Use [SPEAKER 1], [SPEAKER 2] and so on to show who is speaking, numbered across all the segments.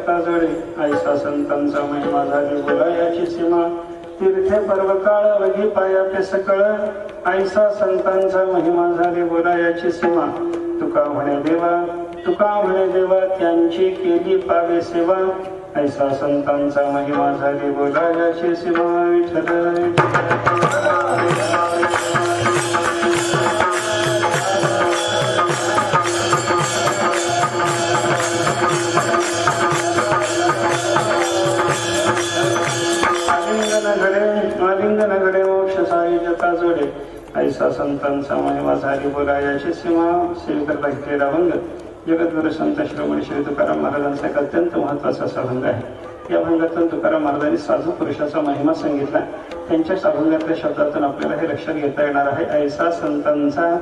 [SPEAKER 1] जता जोडे ऐसा संतांचा महिमा झाली बोला याची सीमा तीर्थे पर्वकाळ वगी पाया पे सकळ ऐसा संतांचा महिमा झाली बोला याची सीमा तुका म्हणे देवा त्यांची केली पावे सेवा ऐसा संतांचा महिमा झाली बोला याची सीमा विठ्ठल आलिंगन घडे मोक्ष साई जता जोडे ऐसा संतांचा महिमा झाली बोला याची सीमा सेविकर घेतलेला भंग जगद्गुरु संत श्रोमणी श्री तुकाराम महाराजांचा एक अत्यंत महत्वाचा असा भंग आहे। या भंगातून तुकाराम महाराजांनी साधू पुरुषाचा महिमा सांगितला। त्यांच्या अभंगातल्या शब्दातून आपल्याला हे लक्षात घेता येणार आहे ऐसा संतांचा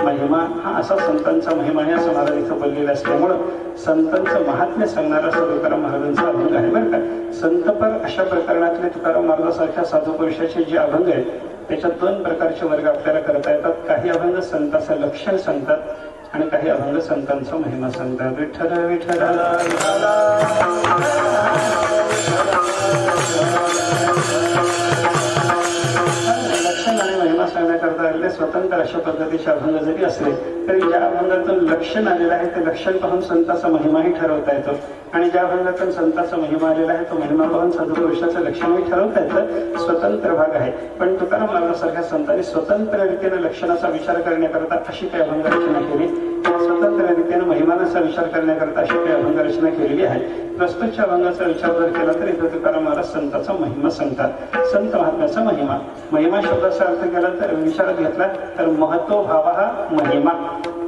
[SPEAKER 1] महिमा हा असा संतांचा महिमा आहे असं महाराज इथं बोललेलं असल्यामुळं संतांचं महात्म्य सांगणारा असा तुकाराम महाराजांचा अभंग आहे बरं का। संतपर अशा प्रकरणातले तुकाराम महाराजांसारख्या साधू पुरुषाचे जे अभंग आहेत त्याच्यात दोन प्रकारचे वर्ग आपल्याला करता येतात। काही अभंग संतांचं लक्षण सांगतात आणि काही अभंग संतांचा महिमा सांगतात। विठ्ठल विठ्ठल लक्षण आणि महिमा सांगण्याकरता आलेले स्वतंत्र अशा पद्धतीचे अभंग जरी असले तरी ज्या अभंगातून लक्षण आलेलं आहे ते लक्षण पाहून संतांचा महिमाही ठरवता येतो आणि ज्या अभंगातून संतांचा महिमा आलेला आहे तो महिमा पाहून सद्पुरुषाचं लक्षणही ठरवता येतं। स्वतंत्र भाग आहे। पण तुकाराम महाराजांसारख्या संतांनी स्वतंत्र रीतीने लक्षणाचा विचार करण्याकरता अशी काही अभंग रचना केली, स्वतंत्र रीतीने महिमानाचा विचार करण्याकरता अशी काही अभंग रचना केलेली आहे। प्रस्तुतच्या अभंगाचा विचार जर केला तर इथं तुकाराम महाराज संतांचा महिमा सांगतात। संत महात्म्याचा महिमा महिमा शब्दाचा अर्थ केला तर विचारात घेतला तर महत्व भाव हा महिमा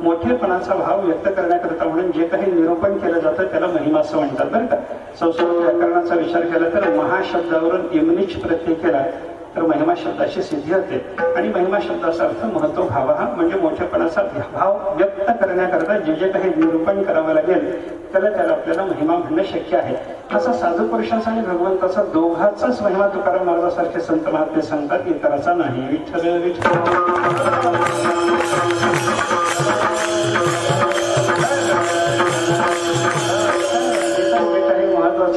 [SPEAKER 1] मोठेपणाचा भाव व्यक्त करण्याकरता म्हणून जे काही निरूपण केलं जातं त्याला महिमा असं म्हणतात बरं का। संस्कृत व्याकरणाचा विचार केला तर महाशब्दावरून इमनिच प्रत्यय केला तर महिमा शब्दाची सिद्धी होते आणि महिमा शब्दाचा अर्थ महत्व भाव हा म्हणजे मोठेपणाचा भाव व्यक्त करण्याकरता जे जे काही निरूपण करावं लागेल त्याला आपल्याला महिमा म्हणणं शक्य आहे। असा साधू पुरुषाचा आणि भगवंताचा दोघांचाच महिमा तुकाराम महाराजांसारखे संत महात्मे सांगतात, इतराचा नाही। विठ्ठल विठ्ठल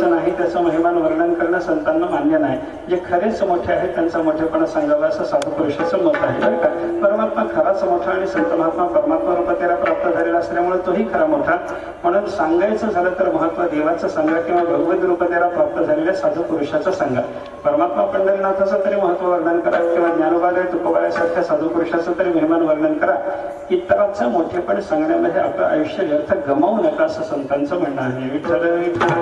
[SPEAKER 1] नाही त्याचं महिमान वर्णन करणं संतांना मान्य नाही। जे खरेच मोठे आहेत त्यांचा मोठेपणा सांगावा असं साधू पुरुषाचं मत आहे बरं का। परमात्मा खराच मोठा आणि संत महात्मा परमात्मा रूपातेला प्राप्त झालेला असल्यामुळे तोही खरा मोठा। म्हणून सांगायचं झालं तर महत्व देवाचं सांगा किंवा भगवत रूपातेला प्राप्त झालेल्या साधू पुरुषाचं सांगा। परमात्मा पंढरीनाथाचं तरी महत्व वर्णन करा किंवा ज्ञानोबाराय तुकोबारायसारख्या साधू पुरुषाचं तरी महिमान वर्णन करा। इतरांचं मोठेपण सांगण्यामध्ये आपलं आयुष्य व्यर्थ गमावू नका असं संतांचं म्हणणं आहे। विठ्ठल विठ्ठल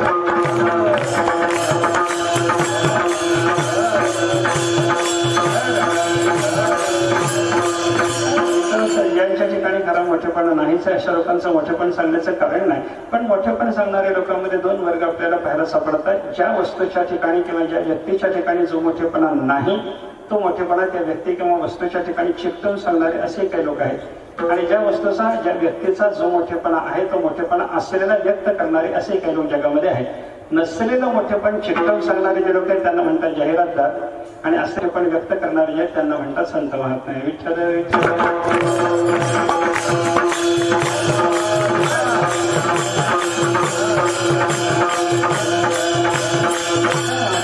[SPEAKER 1] ज्यांच्या ठिकाणी खरा मोठेपणा नाहीच अशा लोकांचं मोठेपण सांगण्याचं कारण नाही। पण मोठेपण सांगणाऱ्या लोकांमध्ये दोन वर्ग आपल्याला पाहायला सापडतात। ज्या वस्तूच्या ठिकाणी किंवा ज्या व्यक्तीच्या ठिकाणी जो मोठेपणा नाही तो मोठेपणा त्या व्यक्ती किंवा वस्तूच्या ठिकाणी चिकटून सांगणारे असे काही लोक आहेत आणि ज्या वस्तूचा ज्या व्यक्तीचा जो मोठेपणा आहे तो मोठेपणा असलेला व्यक्त करणारे असे काही लोक जगामध्ये आहेत। नसलेलं मोठेपण चिकटून सांगणारे जे लोक आहेत त्यांना म्हणतात जाहिरातदार आणि असले पण व्यक्त करणारे जे आहेत त्यांना म्हणतात संत महात्मे। विठ्ठल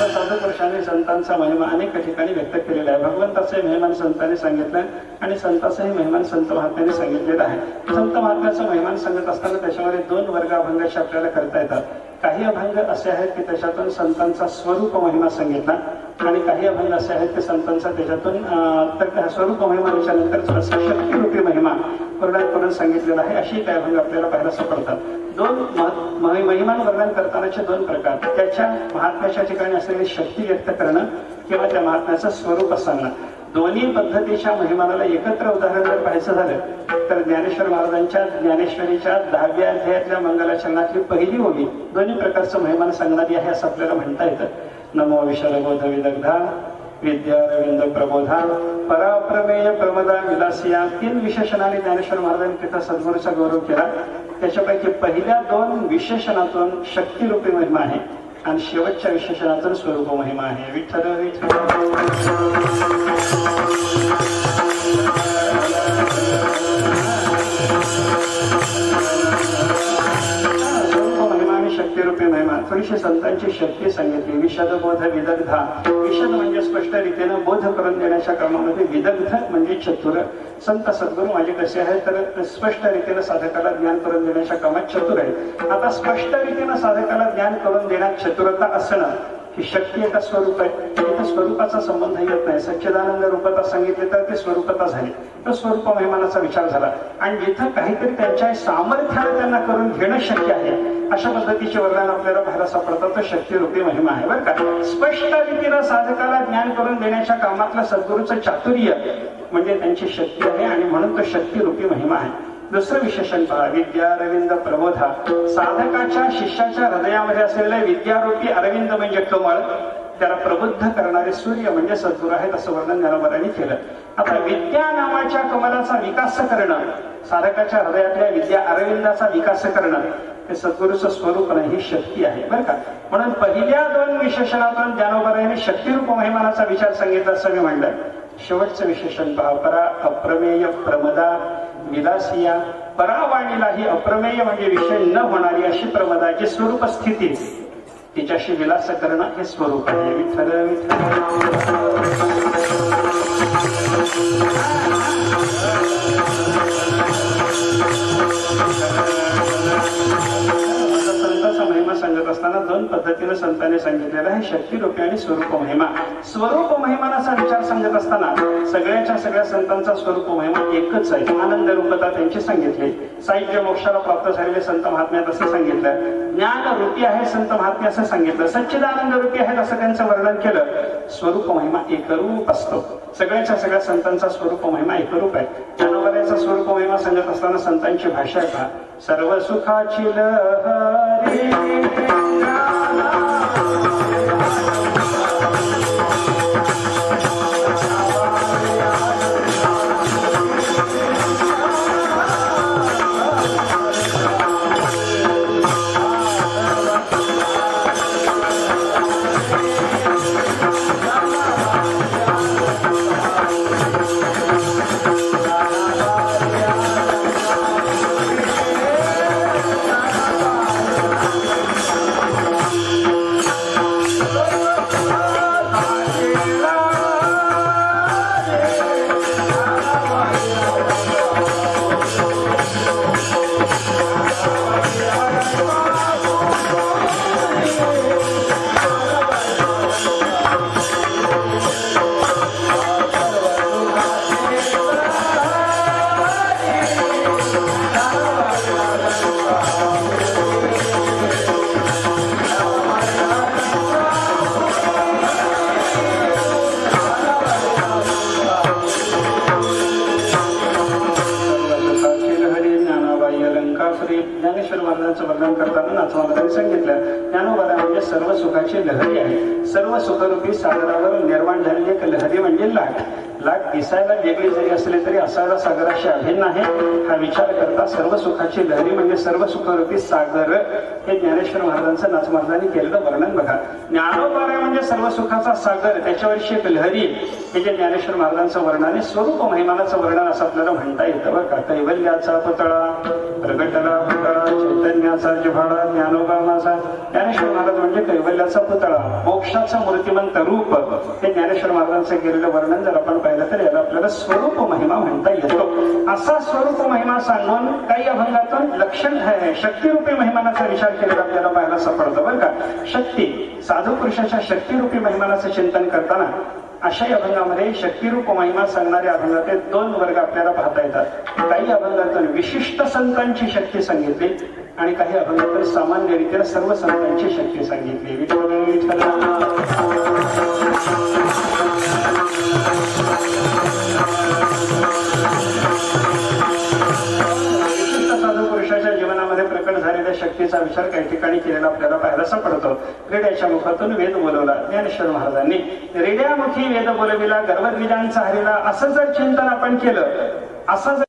[SPEAKER 1] साधू पुरुषांनी संतांचा महिमा अनेक ठिकाणी व्यक्त केलेला आहे। भगवंताचे महिमान संतांनी सांगितलं आणि संतांचाही महिमान संत महात्म्याने सांगितलेला आहे। संत महात्म्याचा महिमान सांगत असताना त्याच्यामध्ये दोन वर्ग अभंगाचे आपल्याला करता येतात। काही अभंग असे आहेत की त्याच्यातून संतांचा स्वरूप महिमा सांगितला आणि काही अभंग असे आहेत की संतांचा त्याच्यातून स्वरूप महिमाच्या नंतर शक्तिरूपी महिमा वर्णन करून सांगितलेला आहे। अशी काही अभंग आपल्याला पाहायला सापडतात। दोन महिमान वर्णन करतानाचे दोन प्रकार, त्याच्या महात्म्याच्या ठिकाणी असलेली शक्ती व्यक्त करणं किंवा त्या महात्म्याचं स्वरूप सांगणं। दोन्ही पद्धतीच्या महिमानाला एकत्र उदाहरण जर पाहायचं झालं तर ज्ञानेश्वर महाराजांच्या ज्ञानेश्वरीच्या 10व्या अध्यायातल्या मंगलाचरणातली पहिली ओवी दोन्ही प्रकारचं महिमान सांगणारी आहे असं आपल्याला म्हणता येतं। नमो विशालबोध विदग्धा विद्या रविंद्र प्रबोधा पराप्रमेय प्रमदा विलासिया तीन विशेषणाने ज्ञानेश्वर महाराजांनी तिथं सद्गुरूचा गौरव केला। त्याच्यापैकी पहिल्या दोन विशेषणातून शक्तिरूपी महिमा आहे आणि शेवटच्या विशेषणातून स्वरूप महिमा आहे। विठ्ठल विठ्ठल शक्तिरूपी महिमा थोडी संतांची शक्ती सांगितली. विशद बोध विदग्धा, विशद म्हणजे स्पष्ट रीतीनं बोध करून देण्याच्या क्रमामध्ये, विदग्ध म्हणजे चतुर. संत सद्गुरू माझे कसे आहेत तर स्पष्ट रीतीनं साधकाला ज्ञान करून देण्याच्या कामात चतुर आहे. आता स्पष्ट रीतीनं साधकाला ज्ञान करून देण्यात चतुरता असणं ही शक्ती एका स्वरूप आहे. तिथे स्वरूपाचा संबंध येत नाही. सच्चिदानंद रूपता सांगितले तर ते स्वरूपता झाली, तर स्वरूप महिमानाचा विचार झाला. आणि जिथं काहीतरी त्यांच्या सामर्थ्याने त्यांना करून घेणं शक्य आहे अशा पद्धतीचे वर्णन आपल्याला पाहायला सापडतात. तर शक्तिरूपी महिमा आहे बरं का. स्पष्ट रीतीनं साधकाला ज्ञान करून देण्याच्या कामातलं सद्गुरूचं चातुर्य म्हणजे त्यांची शक्ती आहे आणि म्हणून तो शक्तिरूपी महिमा आहे. दुसरं विशेषण पहा, विद्या अरविंद प्रबोधा. साधकाच्या शिष्याच्या हृदयामध्ये असलेले विद्यारूपी अरविंद म्हणजे कमळ, त्याला प्रबुद्ध करणारे सूर्य म्हणजे सद्गुरू आहेत असं वर्णन ज्ञानोबांनी केलं. आता विद्या नावाच्या कमलाचा विकास करणं, साधकाच्या हृदयातल्या विद्या अरविंदाचा विकास करणं हे सद्गुरूचं स्वरूप नाही, ही शक्ती आहे बरं का. म्हणून पहिल्या दोन विशेषणातून ज्ञानोबांनी शक्तिरूप महिमानाचा विचार सांगितला असं मी म्हणलं. शेवटचं विशेषण पहा, परा अप्रमेय प्रमदा विलासिया. परावाणीलाही अप्रमेय म्हणजे विषय न होणारी अशी प्रमदाची स्वरूप स्थिती, तिच्याशी विलास करणं हे स्वरूप आहे. विठ्ठल संतांचा महिमा सांगत असताना दोन पद्धतीने संतांनी सांगितलेला आहे, शक्तिरूपी आणि स्वरूप महिमा. स्वरूप महिमानाचा विचार सांगत असताना सगळ्याच्या सगळ्या संतांचा स्वरूप महिमा एकच आहे. आनंद रूपता त्यांची सांगितली. साहित्य मोक्षाला प्राप्त झालेले संत महात्म्यात असं सांगितलं. ज्ञान रूपी आहे संत महात्म्य असं सांगितलं. सच्चिदानंद रूपी आहेत असं त्यांचं वर्णन केलं. स्वरूप महिमा एकरूप असतो. सगळ्याच्या सगळ्या संतांचा स्वरूप महिमा एकरूप आहे. ज्ञानोबाचा स्वरूप महिमा सांगत असताना संतांची भाषा आहे का, सर्व सुखाची लहरी ज्ञानेश्वर महाराजांचं वर्णन करताना नाथमातांनी सांगितलं, ज्ञानोबा म्हणजे सर्व सुखाची लहरी आहे. सर्व सुखरूपी सागरावर निर्माण झालेली एक लहरी म्हणजे लाट. लाट दिसायला वेगळी जरी असली तरी असायला सागराशी अभिन्न आहे. हा विचार करता सर्व सुखाची लहरी म्हणजे सर्व सुखरूपी सागर हे ज्ञानेश्वर महाराजांचं नाथ महाराजांनी केलेलं वर्णन बघा. ज्ञानोबा म्हणजे सर्व सुखाचा सागर, त्याच्यावरची एक लहरी हे जे ज्ञानेश्वर महाराजांचं वर्णन आहे. स्वरूप महिमानाचं वर्णन असं आपल्याला म्हणता येतं बरं का. कैवल्याचा पुतळा प्रगटला पुतळा, चैतन्याचा जिव्हाळा ज्ञानोबा माझा. ज्ञानेश्वर महाराज म्हणजे कैवल्याचा पुतळा, मोक्षाचं मूर्तिमंत रूप हे ज्ञानेश्वर महाराजांचं केलेलं वर्णन जर आपण पाहिलं तर याला आपल्याला स्वरूप महिमा म्हणता येतो. असा स्वरूप महिमा सांगून काही अभंगातून लक्षण आहे शक्तिरूपी महिमानाचा विचार केलेला आपल्याला पाहायला सापडतो बरं का. शक्ती साधू पुरुषाच्या शक्तिरूपी महिमानाचं चिंतन करताना अशा अभंगामध्ये शक्तिरूप महिमा सांगणाऱ्या अभंगाचे दोन वर्ग आपल्याला पाहता येतात. काही अभंगातून विशिष्ट संतांची शक्ती सांगितली आणि काही अभंगातून सामान्यरित्या सर्व संतांची शक्ती सांगितली. विठ्ठल साधू पुरुषाच्या जीवनामध्ये प्रकट झालेल्या शक्तीचा विचार काही ठिकाणी केलेला आपल्याला पाहायला सापडतो. रेड्याच्या मुखातून वेद बोलवला ज्ञानेश्वर महाराजांनी. रेड्यामुखी वेद बोलविला गर्भद्विजांचा हरिला, असं जर चिंतन आपण केलं, असं जर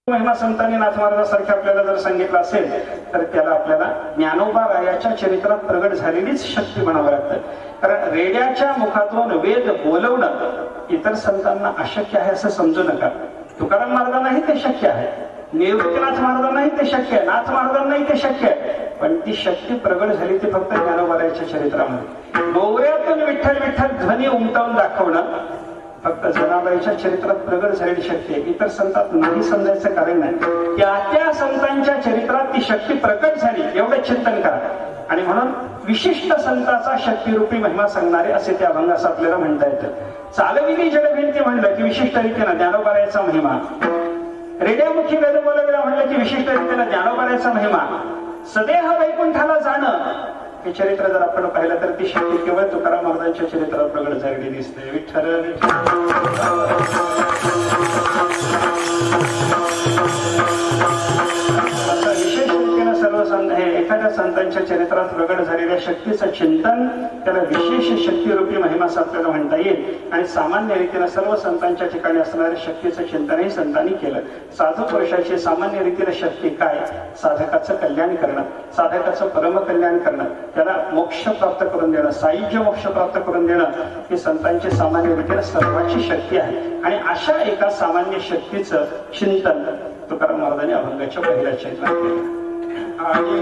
[SPEAKER 1] महिमा संतांनी नाथ महाराजांसारखे आपल्याला जर सांगितलं असेल तर त्याला आपल्याला ज्ञानोबा रायाच्या चरित्रात प्रगट झालेलीच शक्ती म्हणावं लागतं. कारण रेड्याच्या मुखातून वेद बोलवणं इतर संतांना अशक्य आहे असं समजू नका. तुकाराम महाराजांनाही ते शक्य आहे, निवृत्तीनाथ महाराजांनाही ते शक्य आहे, नाथ महाराजांनाही ते शक्य आहे. पण ती शक्ती प्रगट झाली ती फक्त ज्ञानोबारायांच्या चरित्रामध्ये. गोवऱ्यातून विठ्ठल विठ्ठल ध्वनी उमटवून दाखवणं फक्त जनाबाईच्या चरित्रात प्रगट झालेली शक्ती आहे. इतर संतात नाही समजायचं कारण नाही. त्या संतांच्या चरित्रात ती शक्ती प्रकट झाली एवढं चिंतन करा. आणि म्हणून विशिष्ट संताचा शक्तिरूपी महिमा सांगणारे असे ते अभंग असं आपल्याला म्हणता येतं. चालविली जडभिंती म्हणलं की विशिष्ट रीतीनं ज्ञानोबारायांचा महिमा. रेड्यामुखी वेद बोलविला म्हणलं की विशिष्ट रीतीनं ज्ञानोबारायांचा महिमा. सदेह वैकुंठाला जाणं हे चरित्र जर आपण पाहिलं तर ती शक्ती केवळ तुकाराम महाराजांच्या चरित्रात प्रगट झालेली दिसते. विठ्ठल विशेष रीतीनं सर्व संत हे एखाद्या संतांच्या चरित्रात प्रगट झालेल्या शक्तीचं चिंतन त्याला विशेष शक्तिरूपी महिमा आपल्याला म्हणता येईल. आणि सामान्य रीतीनं सर्व संतांच्या ठिकाणी असणाऱ्या शक्तीचं चिंतनही संतांनी केलं. साधू पुरुषाची सामान्य रीतीनं शक्ती काय? साधकाचं कल्याण करणं, साधकाचं परमकल्याण करणं, त्याला मोक्ष प्राप्त करून देणं, सायुज्य मोक्ष प्राप्त करून देणं ही संतांची सामान्य रीतीनं सर्वांची शक्ती आहे. आणि अशा एका सामान्य शक्तीचं चिंतन तुकाराम महाराजांनी अभंगाच्या पहिल्या चैत्रात केलं. आणि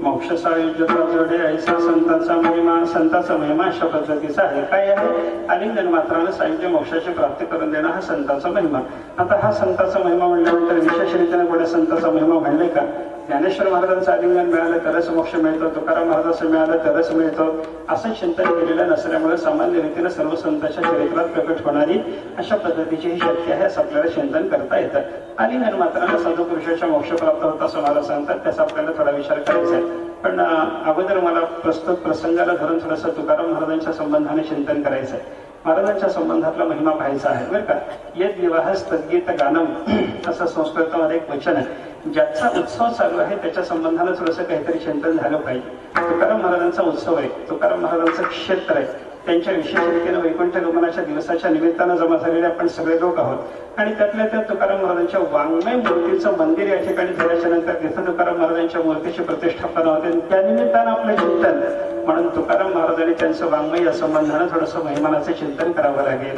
[SPEAKER 1] मोक्ष सायुज्यता जोडे ऐसा संताचा महिमा अशा पद्धतीचा आहे. काय आहे? आलिंगन मात्रानं सायुज्य मोक्षाची प्राप्ती करून देणं हा संताचा महिमा. आता हा संताचा महिमा म्हणल्यानंतर विशेष रीतीने पुढे संताचा महिमा म्हणले का? ज्ञानेश्वर महाराजांचं आलिंगन मिळालं तरच मोक्ष मिळतो, तुकाराम महाराजांचं मिळालं तरच मिळतो असं चिंतन केलेलं नसल्यामुळे सामान्य रीतीने सर्व संतांच्या चरित्रात प्रकट होणारी अशा पद्धतीची ही शक्ती आहे असं आपल्याला चिंतन करता येतं. आलिंगन मात्रानं साधू पुरुषाच्या मोक्ष प्राप्त होत असं मला सांगतात. त्याचा आपल्याला थोडा विचार करायचा आहे. पण अगोदर मला प्रस्तुत प्रसंगाला धरून थोडंसं तुकाराम महाराजांच्या संबंधाने चिंतन करायचं आहे. महाराजांच्या संबंधातला महिमा पाहायचा आहे बरं का. यद विवाह तद्गीत गानम असं संस्कृतामध्ये एक वचन आहे. ज्याचा उत्सव चालू आहे त्याच्या संबंधानं थोडंसं काहीतरी चिंतन झालं पाहिजे. तुकाराम महाराजांचा उत्सव आहे, तुकाराम महाराजांचं क्षेत्र आहे. त्यांच्या विशेष रीतीने वैकुंठ गमनाच्या दिवसाच्या निमित्तानं जमा झालेले आपण सगळे लोक आहोत. आणि त्यातल्या त्या तुकाराम महाराजांच्या वाङ्मय मूर्तीचं मंदिर या ठिकाणी झाल्याच्या नंतर तिथं तुकाराम महाराजांच्या मूर्तीची प्रतिष्ठापना होते. त्या निमित्तानं आपलं चिंतन म्हणून तुकाराम महाराजांनी त्यांचं वाङ्मय या संबंधानं थोडंसं महिमानाचं चिंतन करावं लागेल.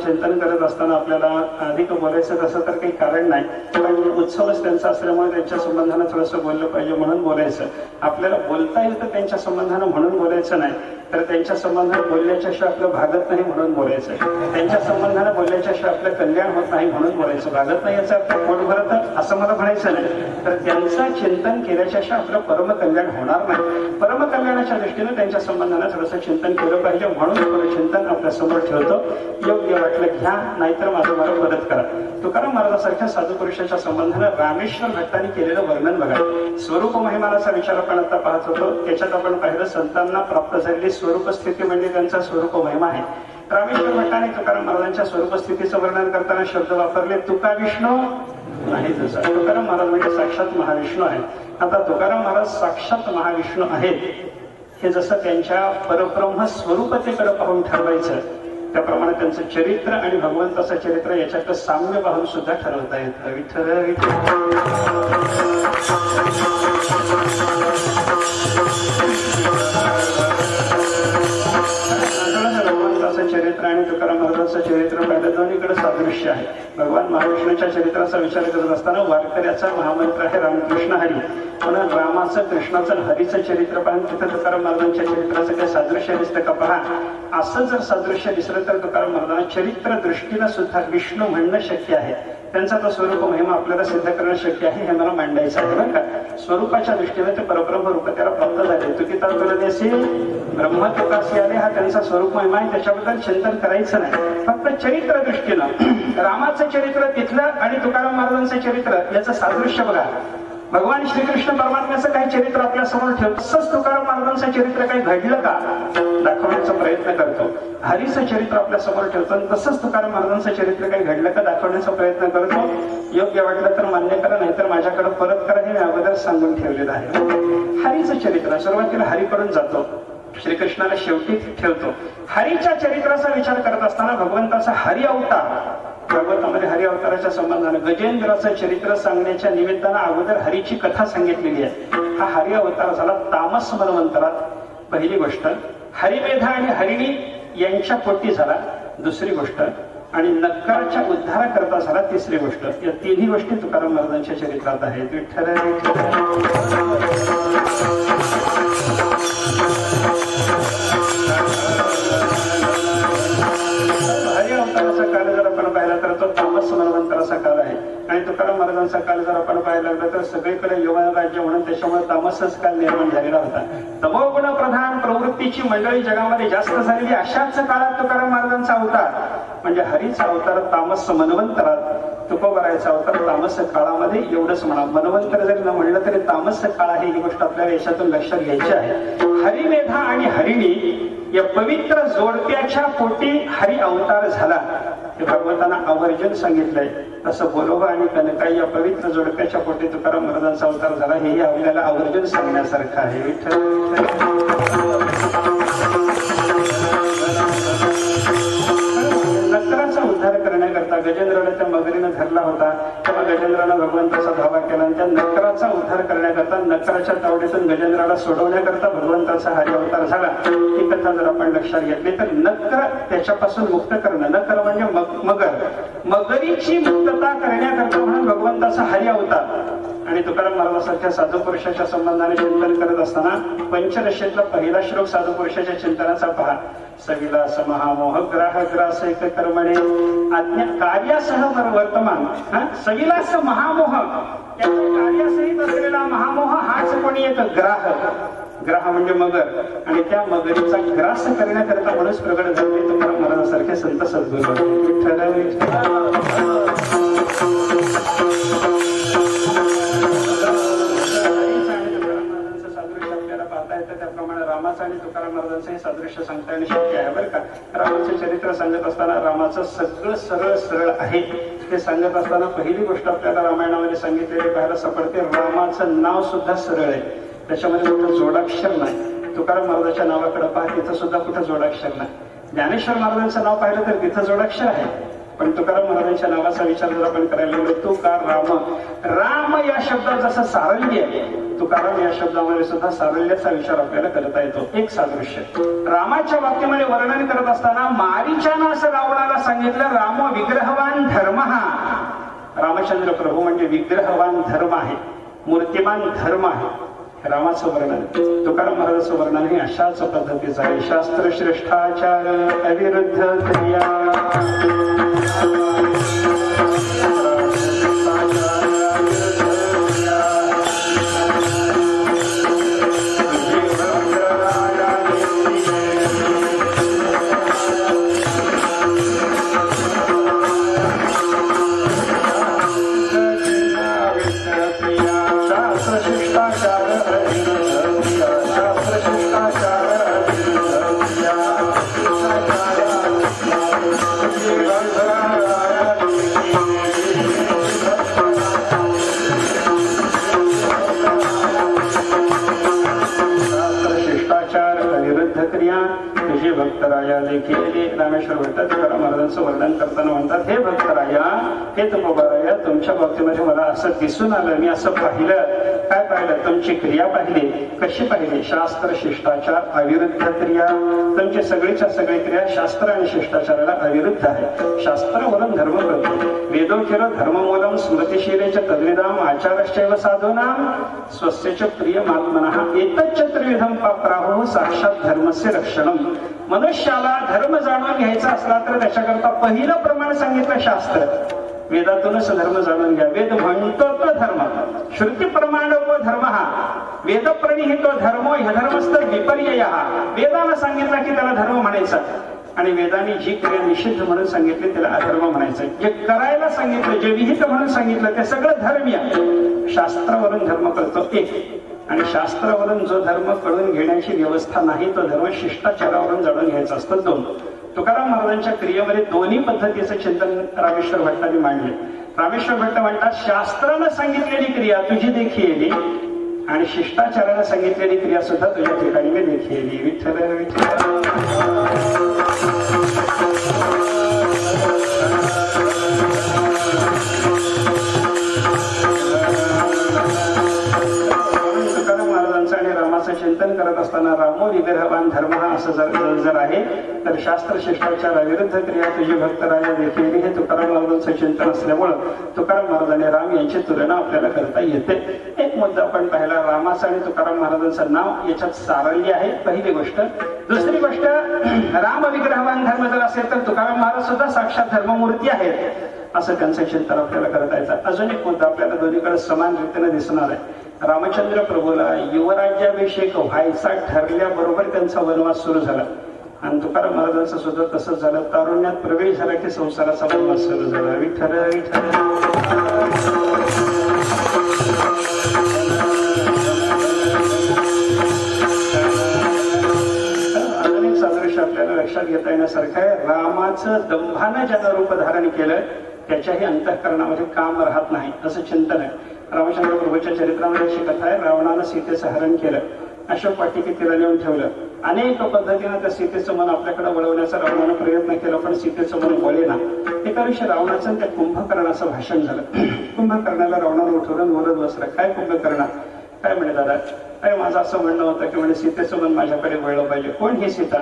[SPEAKER 1] चिंतन करत असताना आपल्याला अधिक बोलायचं तसं तर काही कारण नाही. पण उत्सवच त्यांचा असल्यामुळे त्यांच्या संबंधानं थोडंसं बोललं पाहिजे म्हणून बोलायचं. आपल्याला बोलता येईल तर त्यांच्या संबंधानं म्हणून बोलायचं नाही, तर त्यांच्या संबंधानं बोलल्याच्याशिवाय आपलं भागत नाही म्हणून बोलायचं. त्यांच्या संबंधानं बोलल्याच्याशिवाय आपलं कल्याण होत नाही म्हणून बोलायचं. भागत नाही याचा अर्थ पोट भरत असं मला म्हणायचं नाही, तर त्यांचं चिंतन केल्याच्याशिवाय आपलं परमकल्याण होणार नाही. परमकल्याणाच्या दृष्टीनं त्यांच्या संबंधानं थोडंसं चिंतन केलं पाहिजे म्हणून थोडं चिंतन आपल्या समोर ठेवतो. योग्य वाटलं घ्या, नाहीतर माझं मला मदत करा. तुकाराम महाराजांसारख्या साधू पुरुषाच्या संबंधानं रामेश्वर भट्टांनी केलेलं वर्णन बघा. स्वरूप महिमानाचा विचार आपण आता पाहत होतो. त्याच्यात आपण पाहिलं संतांना प्राप्त झालेली स्वरूप स्थिती म्हणजे त्यांचा स्वरूप महिमा आहे. रामेश्वर भट्टाने तुकाराम महाराजांच्या स्वरूप स्थितीचं वर्णन करताना शब्द वापरले तुका विष्णू नाही. जसा तुकाराम महाराज म्हणजे साक्षात महाविष्णू आहेत. आता तुकाराम महाराज साक्षात महाविष्णू आहेत हे जसं त्यांच्या परब्रह्म स्वरूपतेकडे पाहून ठरवायचं, त्याप्रमाणे त्यांचं चरित्र आणि भगवंताचं चरित्र याच्याकडे साम्य पाहून सुद्धा ठरवता येतं. विठ्ठल भगवंताचं चरित्र आणि तुकाराम महाराजांचं चरित्र पाहिलं दोन्हीकडे सादृश्य आहे. भगवान महाविष्णूच्या चरित्राचा विचार करत असताना वारकऱ्याचा महामंत्र आहे रामकृष्ण हरी. म्हणून रामाचं कृष्णाचं हरीचं चरित्र पाहून तिथं तुकाराम महाराजांच्या चरित्राचं काही सादृश्य दिसतं का पहा. असं जर सादृश्य दिसलं तर तुकाराम महाराजांना चरित्र दृष्टीनं सुद्धा विष्णू म्हणणं शक्य आहे. त्यांचा तो स्वरूप महिमा आपल्याला सिद्ध करणं शक्य आहे हे मला मांडायचं आहे बरं का. स्वरूपाच्या दृष्टीने ते परब्रह्म रूप त्याला प्राप्त झाले. तुकिता तुलनेसी ब्रह्म तुकासी आले हा त्यांचा स्वरूप महिमा आहे. त्याच्याबद्दल चिंतन करायचं नाही. फक्त चरित्र दृष्टीनं रामाचं चरित्र तिथलं आणि तुकाराम महाराजांचं चरित्र याचं सादृश्य बघा. भगवान श्रीकृष्ण परमात्म्याचं काही चरित्र आपल्या समोर ठेवतो, तसंच तुकाराम महाराजांचं चरित्र काही घडलं का दाखवण्याचा प्रयत्न करतो. हरीचं चरित्र आपल्या समोर ठेवतो आणि तसंच तुकाराम महाराजांचं चरित्र काही घडलं का दाखवण्याचा प्रयत्न करतो. योग्य वाटलं तर मान्य करा, नाहीतर माझ्याकडे परत करा हे मी अगोदर सांगून ठेवलेलं आहे. हरीचं चरित्र सुरुवातीला हरीकडून जातो, श्रीकृष्णाला शेवटी ठेवतो. हरीच्या चरित्राचा विचार करत असताना भगवंताचा हरी अवतार, भागवतामध्ये हरी अवताराच्या संबंधाने गजेंद्राचं चरित्र सांगण्याच्या निमित्तानं अगोदर हरीची कथा सांगितलेली आहे. हा हरी अवतार झाला तामस मनवंतरात. पहिली गोष्ट हरिमेधा आणि हरिणी यांच्या पोटी झाला. दुसरी गोष्ट आणि नक्कराच्या उद्धाराकरता झाला. तिसरी गोष्ट. या तिन्ही गोष्टी तुकाराम महाराजांच्या चरित्रात आहेत. विठ्ठल हरी अवताराचा काल जर आपण पाहिला तर तो तामस मनवंतराचा काल आहे. आणि तुकाराम महाराजांचा काल जर आपण पाहायला लागला तर सगळीकडे यवन राज्य म्हणून त्याच्यामुळे तामसच काल निर्माण झालेला होता. तमोगुण प्रधान प्रवृत्तीची मंडळी जगामध्ये जास्त झालेली अशाच काळात तुकाराम महाराजांचा अवतार म्हणजे हरीचा अवतार तामस मनवंतरात, तुकोबारायचा अवतार तामस काळामध्ये. एवढंच म्हणा, मनवंतर जरी न म्हणलं तरी तामस काळ आहे ही गोष्ट आपल्याला याच्यातून लक्षात घ्यायची आहे. हरिमेधा आणि हरिणी या पवित्र जोडप्याच्या पोटी हरी अवतार झाला हे भगवंतांना आवर्जून सांगितलंय. तसं बोलोबा आणि कनकाई या पवित्र जोडप्याच्या पोटी तुकाराम महाराजांचा अवतार झाला हेही आपल्याला आवर्जून सांगण्यासारखं आहे. नक्कराचा उद्धार करण्याकरता गजेंद्राला त्या मगरीनं धरला होता, तेव्हा गजेंद्राला भगवंताचा धावा केला आणि त्या नक्कराचा उद्धार करण्याकरता, नक्कराच्या तावडीतून गजेंद्राला सोडवण्याकरता भगवंताचा हरी अवतार झाला. ही कथा जर आपण लक्षात घेतली तर नक्कर त्याच्यापासून मुक्त करणं, नक्कर म्हणजे मगर, मगरीची मुक्तता करण्याकरता म्हणून भगवंताचा हरी अवतार. आणि तुकाराम महाराजांसारख्या साधू पुरुषाच्या संबंधाने चिंतन करत असताना पंचदशेतला पहिला श्लोक साधू पुरुषाच्या चिंतनाचा पहा. सविलास महामोह ग्राह ग्रास एक कर्मणे आज्ञा कार्यासह वर्तमान. सविलास महामोह त्याच्या कार्यासहित असलेला महामोह हाच कोणी एक ग्राह. ग्राह म्हणजे मगर आणि त्या मगरीचा ग्रास करण्याकरता म्हणून प्रगट झाले तुकाराम महाराजांसारखे संत सद्गुरू. त्याप्रमाणे रामाचं आणि तुकाराम महाराजांचं हे सादृश्य सांगता येणं शक्य आहे बरं का. रामाचं चरित्र सांगत असताना रामाचं सगळं सरळ सरळ आहे ते सांगत असताना पहिली गोष्ट आपल्याला रामायणामध्ये सांगितलेली पाहायला सापडते. रामाचं नाव सुद्धा सरळ आहे, त्याच्यामध्ये कुठं जोडाक्षर नाही. तुकाराम महाराजांच्या नावाकडे पहा, तिथं सुद्धा कुठं जोडाक्षर नाही. ज्ञानेश्वर महाराजांचं नाव पाहिलं तर तिथं जोडाक्षर आहे, पण तुकाराम महाराजांच्या नावाचा विचार जर आपण करायला गेलो तुकाराम, राम या शब्दात जसं सारल्य आहे तुकाराम या शब्दामध्ये सुद्धा सारल्याचा विचार आपल्याला करता येतो. एक सादृश्य रामाच्या बाबतीमध्ये वर्णन करत असताना मारीचानं असं रावणाला सांगितलं राम विग्रहवान धर्म. रामचंद्र प्रभू म्हणजे विग्रहवान धर्म आहे, मूर्तिमान धर्म आहे. रामाचं वर्णन तुकाराम महाराजांचं वर्णन हे अशाच पद्धतीचं आहे. शास्त्र श्रेष्ठाचार अविरुद्ध क्रिया तुझे भक्तराया देखील. रामेश्वर भट्ट तुकाराम महाराजांचं वर्णन करताना म्हणतात, हे भक्तराया, हे तुकोबाराया, तुमच्या बाबतीमध्ये मला असं दिसून आलं, मी असं पाहिलं. काय पाहिलं? तुमची क्रिया पाहिली. कशी पाहिली? शास्त्र शिष्टाचार अविरुद्ध क्रिया. तुमची सगळीच्या सगळी क्रिया शास्त्र आणि शिष्टाचाराला अविरुद्ध आहे. शास्त्रावरून धर्म करतो. वेदोखिर धर्ममूलम स्मृतिशीलेच तद्विदाम आचारश्चैव साधूनाम स्वस्यच प्रियमात्मनः एतच्च त्रिविधम पाप्राहो साक्षात धर्मस्य रक्षणम. मनुष्याला धर्म जाणून घ्यायचा असला तर त्याच्याकरता पहिलं प्रमाण सांगितलं शास्त्र. वेदातूनच धर्म जाणून घ्या. वेद म्हणतो तो धर्म. श्रुती प्रमाण धर्म हा वेद प्रणिहितो धर्मो ह्यधर्मस्थ विपर्यय. वेदानं सांगितलं की त्याला धर्म म्हणायचा, आणि वेदाने जी क्रिया निषिद्ध म्हणून सांगितली त्याला अधर्म म्हणायचं. जे करायला सांगितलं, जे विहित म्हणून सांगितलं ते सगळं धर्मीय. शास्त्रावरून धर्म करतो एक, आणि शास्त्रावरून जो धर्म कळून घेण्याची व्यवस्था नाही तो धर्म शिष्टाचारावरून जाणून घ्यायचा असतो दोन. तुकाराम महाराजांच्या क्रियेमध्ये दोन्ही पद्धतीचं चिंतन रामेश्वर भट्टाने मांडले. रामेश्वर भट्ट म्हणतात, शास्त्रानं सांगितलेली क्रिया तुझी देखी येली आणि शिष्टाचारानं सांगितलेली क्रिया सुद्धा तुझ्या ठिकाणी मी देखी येली. विठ्ठल विठ्ठल. चिंतन करत असताना रामो विग्रहवान धर्म हा असं जर आहे तर शास्त्र शिष्टाचार विरुद्ध क्रिया तुझी भक्तराया देखील हे तुकाराम महाराजांचं चिंतन असल्यामुळं तुकाराम महाराज आणि राम यांची तुलना आपल्याला करता येते. एक मुद्दा आपण पाहिला, रामाचं आणि तुकाराम महाराजांचं नाव याच्यात सारल्य आहे, पहिली गोष्ट. दुसरी गोष्ट, राम विग्रहवान धर्म जर असेल तर तुकाराम महाराज सुद्धा साक्षात धर्ममूर्ती आहेत असं त्यांचं चिंतन आपल्याला करता येतं. अजून एक मुद्दा आपल्याला दोन्हीकडे समान रीतीने दिसणार आहे. रामचंद्र प्रभूला युवराज्याभिषेक व्हायचा ठरल्याबरोबर त्यांचा वनवास सुरू झाला, आणि तुकाराम महाराजांचं सुद्धा तसंच झालं. तारुण्यात प्रवेश झाला की संसाराचा वनवास सुरू झाला. विठ्ठल विठ्ठल. अजून एक सादृश्य आपल्याला लक्षात घेता येण्यासारखं आहे. रामाचं दंभानं ज्यानं रूप धारण केलं त्याच्याही अंतःकरणामध्ये काम राहत नाही असं चिंतन आहे. रामचंद्र प्रभूच्या चरित्रामध्ये अशी कथा आहे, रावणानं सीतेचं हरण केलं, अशोक वाटिकेत तिला नेऊन ठेवलं. अनेक पद्धतीनं त्या सीतेचं मन आपल्याकडे वळवण्याचा रावणानं प्रयत्न केला, पण सीतेचं मन वळेना. एका दिवशी रावणाचं त्या कुंभकर्णाचं भाषण झालं. कुंभकर्णाला रावणानं उठवलं, बोलत बसला. काय कुंभकर्णा? काय म्हणे दादा? काय माझं असं म्हणणं होतं की म्हणजे सीतेचं मन माझ्याकडे वळलं पाहिजे. कोण ही सीता?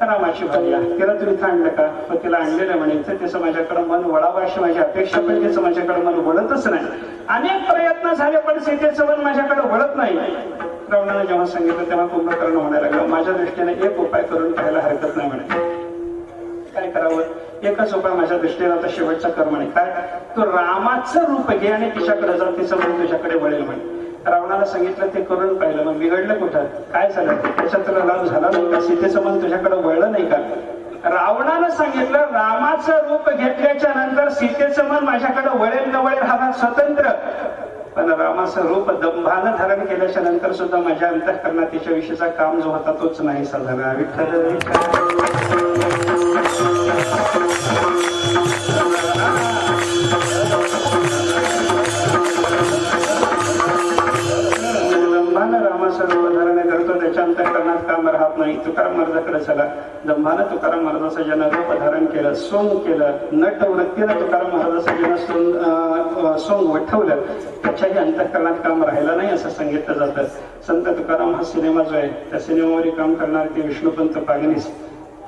[SPEAKER 1] रामाची भार्या. तिला तुम्ही इथं आणलं का? पण तिला आणलेलं म्हणे, त्याचं माझ्याकडे मन वळावं अशी माझी अपेक्षा, पण त्याचं माझ्याकडे मन वळतच नाही. अनेक प्रयत्न झाले पण सीतेचं मन माझ्याकडे वळत नाही. रावणानं जेव्हा सांगितलं तेव्हा कुंभकर्ण म्हणायला लागला, माझ्या दृष्टीने एक उपाय करून पाहायला हरकत नाही म्हणे. काय करावं? एकच उपाय माझ्या दृष्टीने आता शेवटचा कर म्हणे. काय? तो रामाचं रूप घे आणि तिच्याकडे जा, तिचं मन तुझ्याकडे वळेल म्हणे. रावणाला सांगितलं, ते करून पाहिलं. मग बिघडलं कुठं? काय झालं? त्याच्यात तुला लाभ झाला नाही का? सीतेचं मन तुझ्याकडे वळलं नाही का? रावणानं सांगितलं, रामाचं रूप घेतल्याच्या नंतर सीतेचं मन माझ्याकडे वळेल न वळेल हा भाग स्वतंत्र, पण रामाचं रूप दंभानं धारण केल्याच्या नंतर सुद्धा माझ्या अंतःकरणात तिच्याविषयीचा काम जो होता तोच नाहीसा झाला. विठ्ठल दंभानं रामाचं रूप धारण करतो, त्याच्या अंतःकरणात काम राहत नाही. तुकाराम महाराजाकडे चला. दंभानं तुकाराम महाराजाचं ज्यानं रूप धारण केलं, सोंग केलं, नट वृत्तीनं तुकाराम महाराजाचं ज्यानं सोंग वठवलं, त्याच्याही अंतःकरणात काम राहिलं नाही असं सांगितलं जातं. संत तुकाराम हा सिनेमा जो आहे त्या सिनेमावर काम करणारे ते विष्णुपंत पागनीस,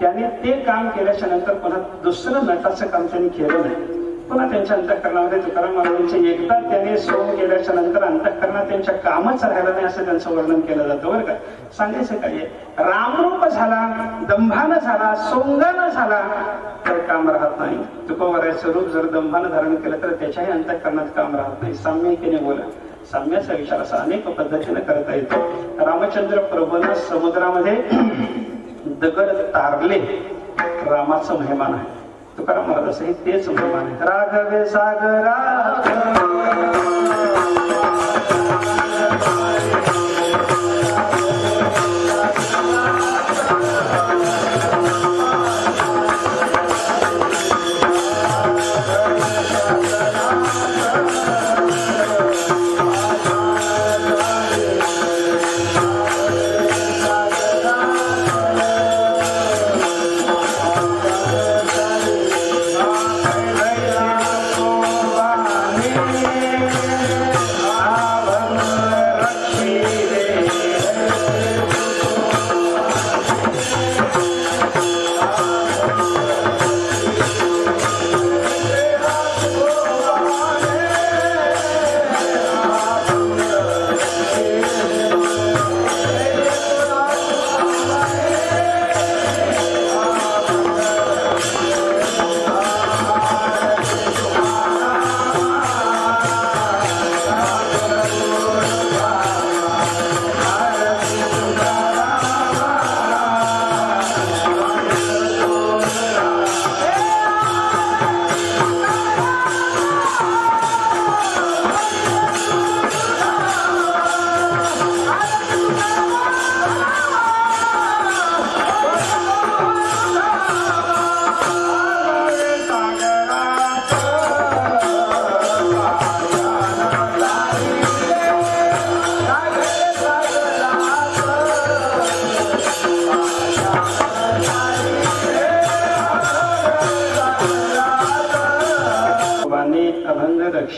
[SPEAKER 1] त्याने ते काम केल्याच्या नंतर पुन्हा दुसरं नटाचं काम त्यांनी केलं नाही. पुन्हा त्यांच्या अंतःकरणामध्ये तुकाराम महाराजांचे एकदा त्याने सोंग केल्याच्या नंतर अंतःकरणात त्यांच्या कामच राहिलं नाही असं त्यांचं वर्णन केलं जातं. बरं का? सांगायचं काय? रामरूप झाला, दंभानं झाला, सोंगानं झाला तर काम राहत नाही. तुकोबारायचं रूप जर दंभानं धारण केलं तर त्याच्याही अंतःकरणात काम राहत नाही. साम्यतेने बोला. साम्याचा विचार असा अनेक पद्धतीने करता येतो. रामचंद्र प्रभूंना समुद्रामध्ये दगड तारले, रामाचं महिमान आहे. तुकाराम महाराजांचं तेच महिमान आहे. राघवे सागरा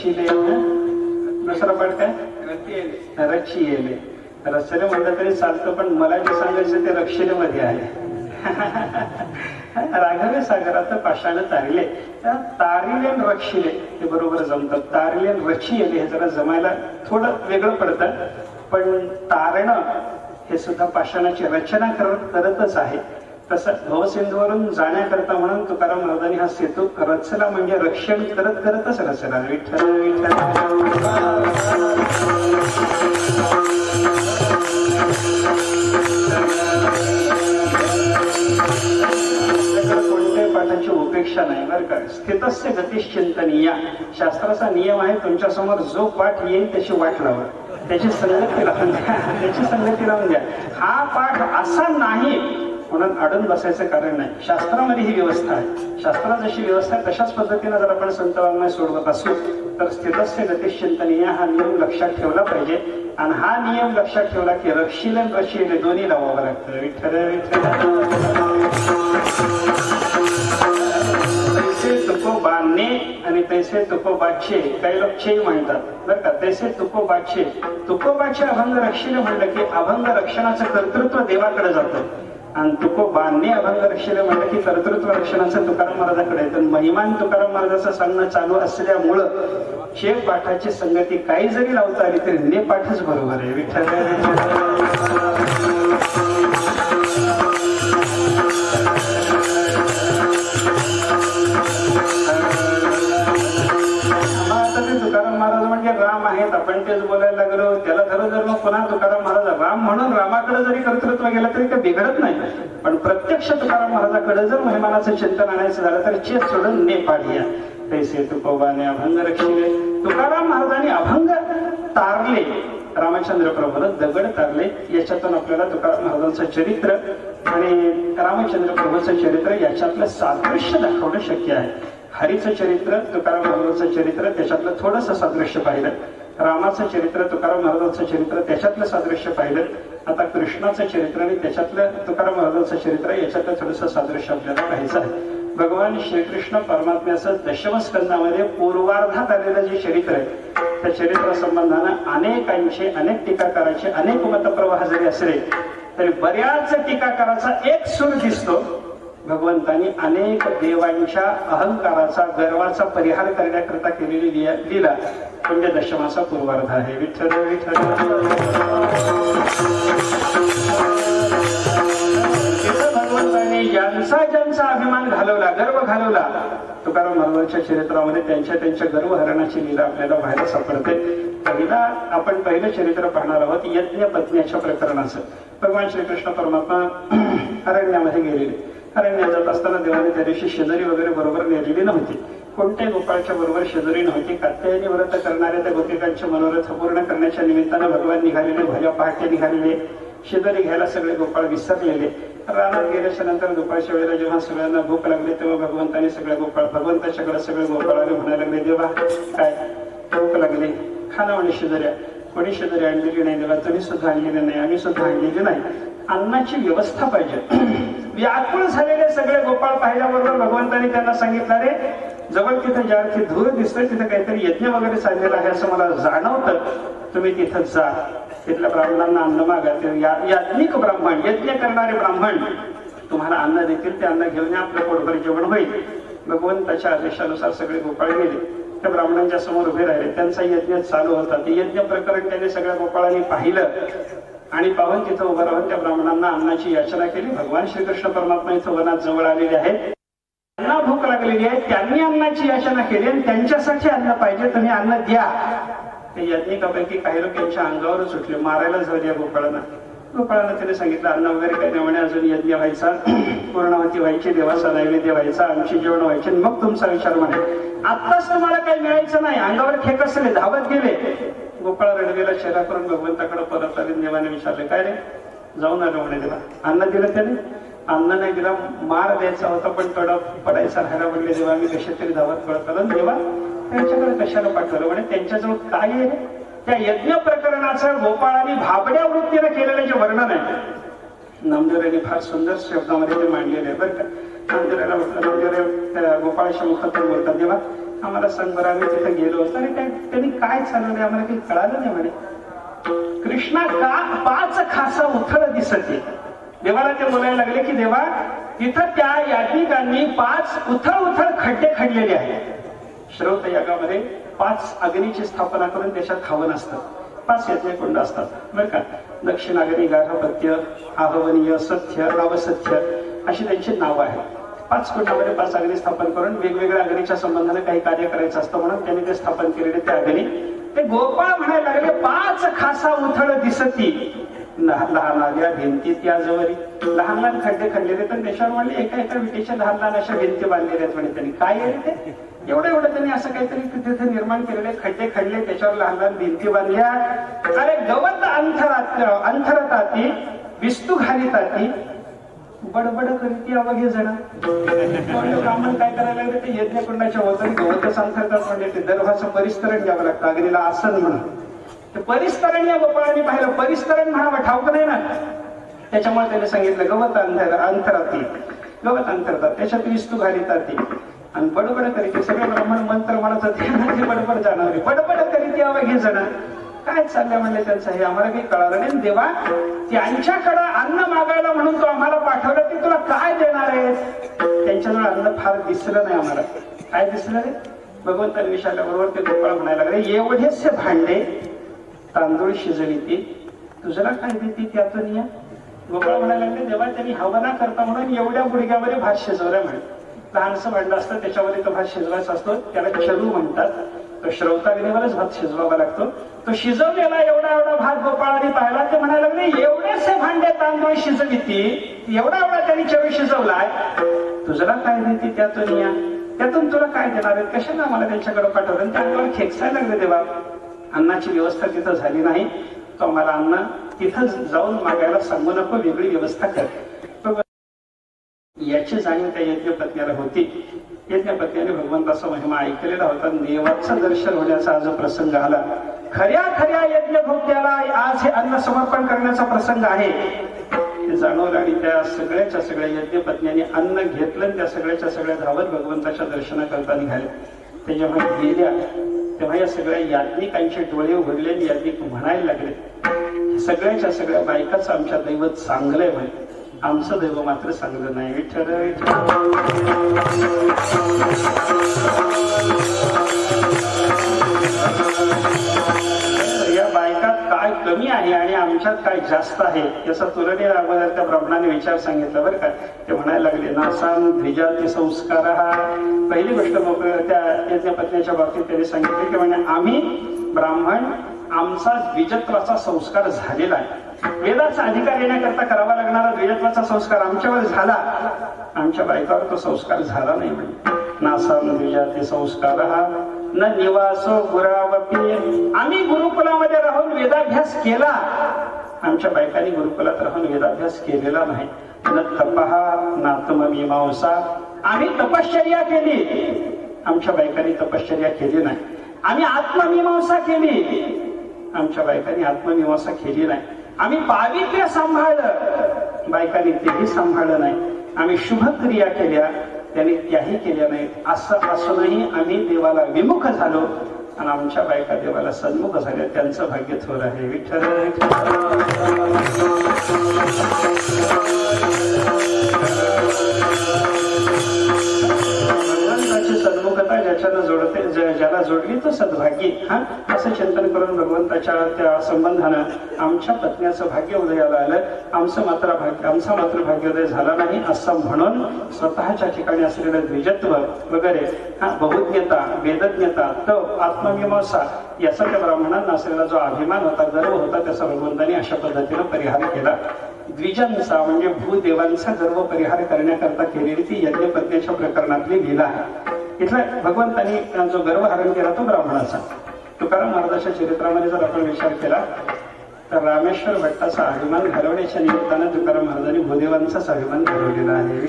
[SPEAKER 1] रक्षिले, दुसरा पाठ काय रक्षिले. रचले म्हणलं तरी चालतं, पण मला जे सांगायचं ते रक्षिले मध्ये आहे. राघवे सागरात पाषाण तारिले, तारिले रक्षिले हे बरोबर जमतात. तारिले रचिले हे जरा जमायला थोडं वेगळं पडतं, पण तारणं हे सुद्धा पाषाणाची रचना करतच आहे. तसं भवसिंधूवरून जाण्याकरता म्हणून तुकाराम महाराजांनी हा सेतू रचला, म्हणजे रक्षण करत करतच रचला. विठ्ठल विठ्ठल. कोणत्याही पाठाची उपेक्षा नाही बरं का. स्थितस्य गतिश्चिंतनीय शास्त्राचा नियम आहे. तुमच्यासमोर जो पाठ येईल त्याची वाट लावा, त्याची संगती लावून द्या, त्याची संगती लावून द्या. हा पाठ असा नाही म्हणून अडून बसायचं कारण नाही. शास्त्रामध्ये ही व्यवस्था आहे. शास्त्रात जशी व्यवस्था आहे तशाच पद्धतीने जर आपण संत वाङ्मय सोडवत असू तर स्थितस्य गतिश्चिंतनीय हा नियम लक्षात ठेवला पाहिजे. आणि हा नियम लक्षात ठेवला की रक्षिले रक्षिले दोन्ही लावावं लागतं. विठ्ठल विठ्ठल. तैसे तुकोबाने आणि तैसे तुकोबाचे काही लोक छे म्हणतात बरं का. तैसे तुकोबाचे, तुकोबाचे अभंग रक्षिले म्हणलं की अभंग रक्षणाचं कर्तृत्व देवाकडे जातं. आणि तुकोबांनी अभंग रक्षिले म्हणलं की कर्तृत्व रक्षणाचं तुकाराम महाराजाकडे. तर महिमान तुकाराम महाराजाचं सांगणं चालू असल्यामुळं शे पाठाची संगती काही जरी लावता आली तरी ने पाठच बरोबर आहे. विठ्ठल तुकाराम महाराज म्हणजे राम आहेत, आपण तेच बोलायला लागलो. त्याला धरून जर मग पुन्हा तुकाराम महाराज राम म्हणून रामाकडे जरी कर्तृत्व गेलं तरी काही बिघडत नाही. पण प्रत्यक्ष तुकाराम महाराजाकडे जर महिमानाचं चिंतन आणायचं झालं तर चेत सोडून ने पाढिया. तैसे तुकोबाने अभंग रक्षिले. तुकाराम महाराजांनी अभंग तारले, रामचंद्र प्रभूला दगड तारले. याच्यातून आपल्याला तुकाराम महाराजांचं चरित्र आणि रामचंद्र प्रभूचं चरित्र याच्यातलं सादृश्य दाखवणं शक्य आहे. हरीचं चरित्र, तुकाराम महाराजांचं चरित्र त्याच्यातलं थोडंसं सादृश्य पाहिलं. रामाचं चरित्र, तुकाराम महाराजांचं चरित्र त्याच्यातलं सादृश्य पाहिलं. आता कृष्णाचं चरित्र आणि त्याच्यातलं तुकाराम महाराजांचं चरित्र याच्यातलं थोडंसं सादृश्य आपल्याला पाहायचं आहे. भगवान श्रीकृष्ण परमात्म्याचं दशमस्कंदामध्ये पूर्वार्धात आलेलं जे चरित्र आहे त्या चरित्र संबंधानं अनेकांचे, अनेक टीकाकाराचे अनेक मतप्रवाह जरी असले तरी बऱ्याच टीकाकाराचा एक सूर दिसतो. भगवंतांनी अनेक देवांच्या अहंकाराचा, गर्वाचा परिहार करण्याकरता केलेली लीला म्हणजे दशमाचा पूर्वार्ध आहे. विठ्ठल विठ्ठल. भगवंतांनी ज्यांचा ज्यांचा अभिमान घालवला, गर्व घालवला, तुकाराम महाराजांच्या चरित्रामध्ये त्यांच्या त्यांच्या गर्वहरणाची लीला आपल्याला पाहायला सापडते. आपण पहिलं चरित्र पाहणार आहोत यज्ञ पत्न्याच्या प्रकरणाचं. भगवान श्रीकृष्ण परमात्मा अरण्यामध्ये गेलेले. अरण्यात जात असताना देवाने त्या दिवशी शेजारी वगैरे बरोबर नेलेली नव्हती. कोणत्याही गोपाळच्या बरोबर शेजारी नव्हती. कात्यायनी व्रत करणाऱ्या त्या गोपिकांचे मनोरथ पूर्ण करण्याच्या निमित्तानं भगवान निघालेले, भल्या पहाटे निघालेले. शेजारी घ्यायला सगळे गोपाळ विसरलेले. रानात गेल्याच्या नंतर दुपारच्या वेळेला जेव्हा सगळ्यांना भूक लागली तेव्हा भगवंतांनी सगळे गोपाळ भगवंताच्याकडे सगळे गोपाळ आले. म्हणायला लागले देवा काय भूक लागली, खाना म्हणे शेजाऱ्या. कोणी शेजारी आणलेली नाही देवा, तुम्ही सुद्धा आणलेली नाही, आम्ही सुद्धा आणलेली नाही. अन्नाची व्यवस्था पाहिजे. व्याकुळ झालेले सगळे गोपाळ पाहिल्याबरोबर भगवंतांनी त्यांना सांगितलं रे जवळ तिथे ज्या अर्थी धूर दिसतोय तिथे काहीतरी यज्ञ वगैरे चाललेला आहे असं मला जाणवतं. तुम्ही तिथं जा, तिथल्या ब्राह्मणांना अन्न मागा. याज्ञिक ब्राह्मण, यज्ञ करणारे ब्राह्मण तुम्हाला अन्न देतील. ते अन्न घेऊन आपलं पोटभर जेवण होईल. भगवंताच्या आदेशानुसार सगळे गोपाळ गेले. त्या ब्राह्मणांच्या समोर उभे राहिले. त्यांचा यज्ञ चालू होता. ते यज्ञ प्रकरण त्यांनी सगळ्या गोपाळांनी पाहिलं आणि पाहून तिथं उभं राहून त्या ब्राह्मणांना अन्नाची याचना केली. भगवान श्रीकृष्ण परमात्मा इथं वनात जवळ आलेले आहेत. त्यांना भूक लागलेली आहे. त्यांनी अन्नाची याचना केली आणि त्यांच्यासाठी अन्न पाहिजे, तुम्ही अन्न द्या. ते यज्ञिकापैकी काही लोक त्यांच्या अंगावरच उठले, मारायला जाऊ या गोपाळांना. गोपाळांना त्याने सांगितलं अन्न वगैरे काही नाही म्हणे, अजून यज्ञ व्हायचा, पूर्णावती व्हायची, देवाचा नैवेद्य व्हायचा, आमची जेवण व्हायची, मग तुमचा विचार म्हणे. आत्ताच तुम्हाला काही मिळायचं नाही. अंगावर खेक असले, धावत गेले. गोपाळ रडवेला चेहरा करून भगवंताकडे परत आले. देवाने विचारले काय रे, जाऊन आलो म्हणे देवा. अन्न दिलं त्याने, अन्न नाही दिला. मार द्यायचा होता पण थोडा पडायचा राहायला म्हणले. देवा मी कशा तरी धावत पडत आलो. देवा त्यांच्याकडे कशाला पाठवलं म्हणे, त्यांच्याजवळ काय आहे. त्या यज्ञ प्रकरणाचं गोपाळांनी भाबड्या वृत्तीने केलेलं जे वर्णन आहे नामदेवरांनी फार सुंदर शब्दामध्ये ते मांडलेले आहे बरं का. नामदेवराला म्हटलं, नामदेवराय त्या गोपाळाच्या मुखातून बोलतात देवा आम्हाला सांग बरं, आम्ही तिथे गेलो. अरे त्यांनी काय चालवले आम्हाला काही कळालं नाही म्हणे. कृष्णा का 5 खासा उथळ दिसते. देवाला ते बोलायला लागले की देवा, तिथं त्या यात्रिकांनी 5 उथळ खड्डे खणलेले आहेत. श्रौत यागामध्ये 5 अग्नीची स्थापना करून त्याच्यात हवन असतं. 5 यज्ञकुंड असतात बरं का. दक्षिणाग्नी, गार्हपत्य, आहवनीय, सत्य, अवसत्य अशी त्यांची नावं आहेत. 5 कुंडामध्ये 5 अग्नी स्थापन करून वेगवेगळ्या अग्नीच्या संबंधाने काही कार्य करायचं असतं म्हणून त्यांनी ते स्थापन केलेले ते अग्नी. ते गोपाळ म्हणायला लागले 5 खासा उथळ दिसती लहान भिंती त्या जवळी. लहान लहान खड्डे खणलेले तर त्याच्यावर म्हणले एका एका विटेच्या लहान लहान अशा भिंती बांधलेल्या आहेत म्हणे. त्यांनी काय आहे ते एवढं त्यांनी असं काहीतरी तिथे निर्माण केलेले खड्डे खणले, त्याच्यावर लहान लहान भिंती बांधल्या. अरे गवत अंथरताती विस्तू घालिताती बडबड करीती अवघे जण. ब्राह्मण काय करायला लागले, ते यज्ञकुंडाच्या वजन गवतच अंथरतात म्हणजे ते दरभाचं परिस्तरण घ्यावं लागतं. अग्नीला आसन म्हणून ते परिस्तरण या गोपाळाने पाहिलं. परिस्तरण म्हणावं ठाऊक नाही ना, त्याच्यामुळे त्याने सांगितलं गवत अंथराती, गवत अंथरतात, त्याच्यात विस्तू घालिताती आणि बडबड करीती. सगळे ब्राह्मण मंत्र म्हणत होते, बडबड जाणार, बडबड करीती अवघे जण. काय चाललंय म्हणले त्यांचं, हे आम्हाला काही कळालं नाही. देवा, त्यांच्याकडे अन्न मागायला म्हणून तो आम्हाला पाठवलं, ते तुला काय देणार आहे? त्यांच्याजवळ अन्न फार दिसलं नाही आम्हाला. काय दिसलं रे? भगवंतांनी विचारल्याबरोबर ते गोपाळ म्हणायला लागले, एवढेसे भांडे तांदूळ शिजविती, तुझला काय देते त्यातून या? गोपाळ म्हणायला लागले, देवा, त्यांनी हवना करता म्हणून एवढ्या गुडघ्यामध्ये भात शिजवल्या म्हणे. लहानसं भांडं असतं त्याच्यामध्ये तो भात शिजवायचा असतो, त्याला चरू म्हणतात. तो श्रौताग्नीवरच भात शिजवावा लागतो. तो शिजवलेला एवढा भात गोपाळाने पाहिला. ते म्हणायला लागले, एवढेसे भांडे तांदूळ शिजविती, एवढा त्यांनी चरू शिजवलाय, तुझला काय देते त्यातून या? त्यातून तुला काय देणार आहेत? कशाला आम्हाला त्यांच्याकडे पाठवलं? ते अंगावर खेकसायला लागले, देवा, अन्नाची व्यवस्था तिथं झाली नाही, तो आम्हाला अन्न तिथं जाऊन मागायला सांगू नको, वेगळी व्यवस्था कर. याची जाणीव त्या यज्ञपत्नीला होती. यज्ञपत्नीने भगवंताचा महिमा ऐकलेला होता. देवाचं दर्शन होण्याचा आज प्रसंग आला. खऱ्या यज्ञभोक्त्याला आज हे अन्न समर्पण करण्याचा प्रसंग आहे हे जाणवलं. आणि त्या सगळ्या यज्ञपत्नीने अन्न घेतलं. त्या सगळ्या धावत भगवंताच्या दर्शनाकरता निघाले. ते जेव्हा गेल्या तेव्हा या सगळ्या याज्ञिकांचे डोळे उघडले. याज्ञिक म्हणायला लागले, सगळ्या बायकाच आमच्या दैवत चांगलंय म्हणे, आमचं दैव मात्र चांगलं नाही. विठ्ठल या बायकात काय कमी आहे आणि आमच्यात काय जास्त आहे याचा तुलनेला अगोदर त्या ब्राह्मणाने विचार सांगितला बरं का. ते म्हणायला लागले, नासाम द्विजाती संस्कार. पहिली गोष्ट त्या यज्ञपत्नीच्या बाबतीत त्यांनी सांगितले की म्हणजे आम्ही ब्राह्मण, आमचा द्विजत्वाचा संस्कार झालेला आहे. वेदाचा अधिकार येण्याकरता करावा लागणारा द्विजत्वाचा संस्कार आमच्यावर झाला, आमच्या बायकावर तो संस्कार झाला नाही. म्हणजे नासाम द्विजाती संस्कार न निवासो गुरावपी. आम्ही गुरुकुलामध्ये राहून वेदाभ्यास केला, आमच्या बायकांनी गुरुकुलात राहून वेदाभ्यास केलेला नाही. न तपहा नात्ममीमांसा. आम्ही तपश्चर्या केली, आमच्या बायकांनी तपश्चर्या केली नाही. आम्ही आत्ममीमांसा केली, आमच्या बायकांनी आत्ममीमांसा केली नाही. आम्ही पावित्र्य सांभाळलं, बायकांनी तेही सांभाळलं नाही. आम्ही शुभ क्रिया केल्या, त्यांनी त्याही केल्या नाहीत. असं असूनही आम्ही देवाला विमुख झालो आणि आमच्या बायका देवाला सन्मुख झाल्या. त्यांचं भाग्य थोर आहे. विठ्ठल भगवंताची सन्मुखता ज्याच्यानं जोडते, ज्याला जोडली तो सद्भाग्य. असं चिंतन करून भगवंताच्या त्या संबंधानं आमच्या पत्न्याचं भाग्य उदयाला आलं, आमचा मात्र भाग्योदय झाला नाही असं म्हणून स्वतःच्या ठिकाणी असलेलं द्विजत्व वगैरे, बहुज्ञता, वेदज्ञता, तप, आत्ममीमांसा याचा त्या ब्राह्मणांना असलेला जो अभिमान होता, गर्व होता, त्याचा भगवंतांनी अशा पद्धतीनं परिहार केला. द्विजांचा म्हणजे भूदेवांचा गर्व परिहार करण्याकरता केलेली ती यज्ञपत्नीच्या प्रकरणातली लीला आहे. इथला भगवंतांनी जो गर्व हरण केला तो ब्राह्मणाचा. तुकाराम महाराजांच्या चरित्रामध्ये जर आपण विचार केला तर रामेश्वर भट्टाचा अभिमान घालवण्याच्या निमित्तानं तुकाराम महाराजांनी भूदेवांचाच अभिमान घालवलेला आहे.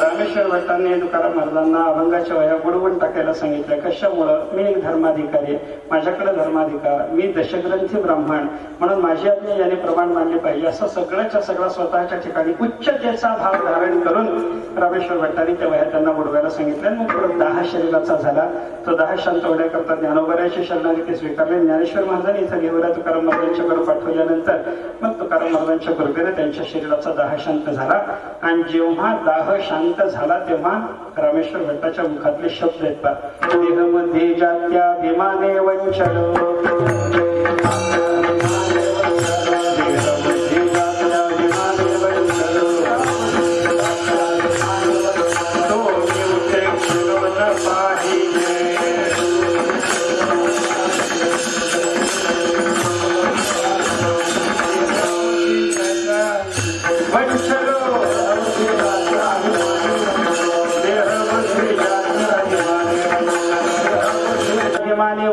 [SPEAKER 1] रामेश्वर भट्टांनी तुकाराम महाराजांना अभंगाच्या वह्या बुडवून टाकायला सांगितल्या. कशामुळं? मी एक धर्माधिकारी आहे, माझ्याकडे धर्माधिकार, मी दशग्रंथी ब्राह्मण, म्हणून माझी आज्ञा याने प्रमाण मानले पाहिजे, असं सगळ्याच्या सगळा स्वतःच्या ठिकाणी उच्चतेचा भाव धारण करून रामेश्वर भट्टांनी त्या वह्या त्यांना बुडवायला सांगितल्या. मग पुढे 10 शरीराचा झाला. तो 10 शांत होण्याकरता ज्ञानोबराची शरणागती स्वीकारली. ज्ञानेश्वर महाराजांनी इथं घेऊन तुकाराम महाराजांच्याकडे पाठवल्यानंतर मग तुकाराम महाराजांच्या कृपेने त्यांच्या शरीराचा दाह शांत झाला. आणि जेव्हा दाह शांत झाला तेव्हा रामेश्वर भट्टाच्या मुखातले शब्द येतात. देहमध्ये जात्याभिमाने वंचलो,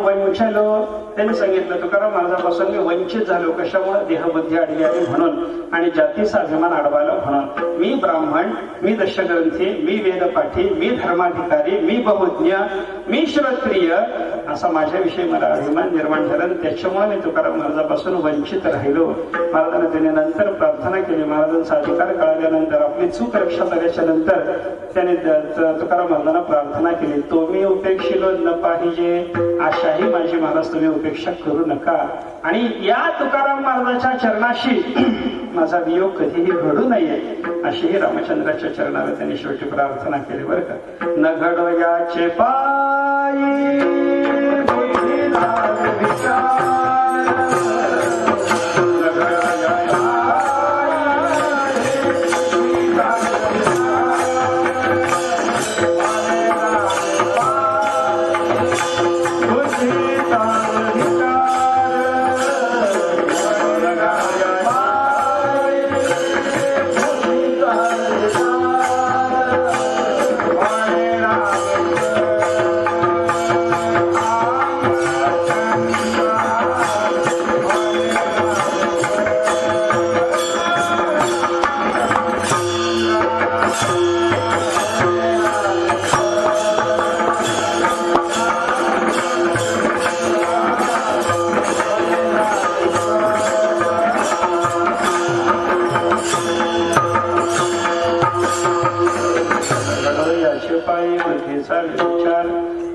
[SPEAKER 1] वंचलो. त्यांनी सांगितलं तुकाराम महाराजांपासून मी वंचित झालो. कशामुळे? देहबुद्धी अडली आहे म्हणून, आणि जातीचा अभिमान अडवाला म्हणून. मी ब्राह्मण, मी दशग्रंथी, मी वेदपाठी, मी धर्माधिकारी, मी बहुज्ञ, मी श्रोत्रिय, असा माझ्याविषयी मला अभिमान निर्माण झाला. त्याच्यामुळे मी तुकाराम महाराजांपासून वंचित राहिलो. महाराजांना त्याने नंतर प्रार्थना केली. महाराजांचा अधिकार कळाल्यानंतर, आपली चूक लक्षात आल्याच्या नंतर त्याने तुकाराम महाराजांना प्रार्थना केली. तो मी उपेक्षिलो न पाहिजे, आशाही माझी महाराज तुम्ही उपेक्षा करू नका. आणि या तुकाराम महाराजांच्या चरणाशी माझा वियोग कधीही घडू नये, अशीही रामचंद्राच्या चरणाला त्यांनी शेवटी प्रार्थना केली. बरं का? न घडो याचे पायी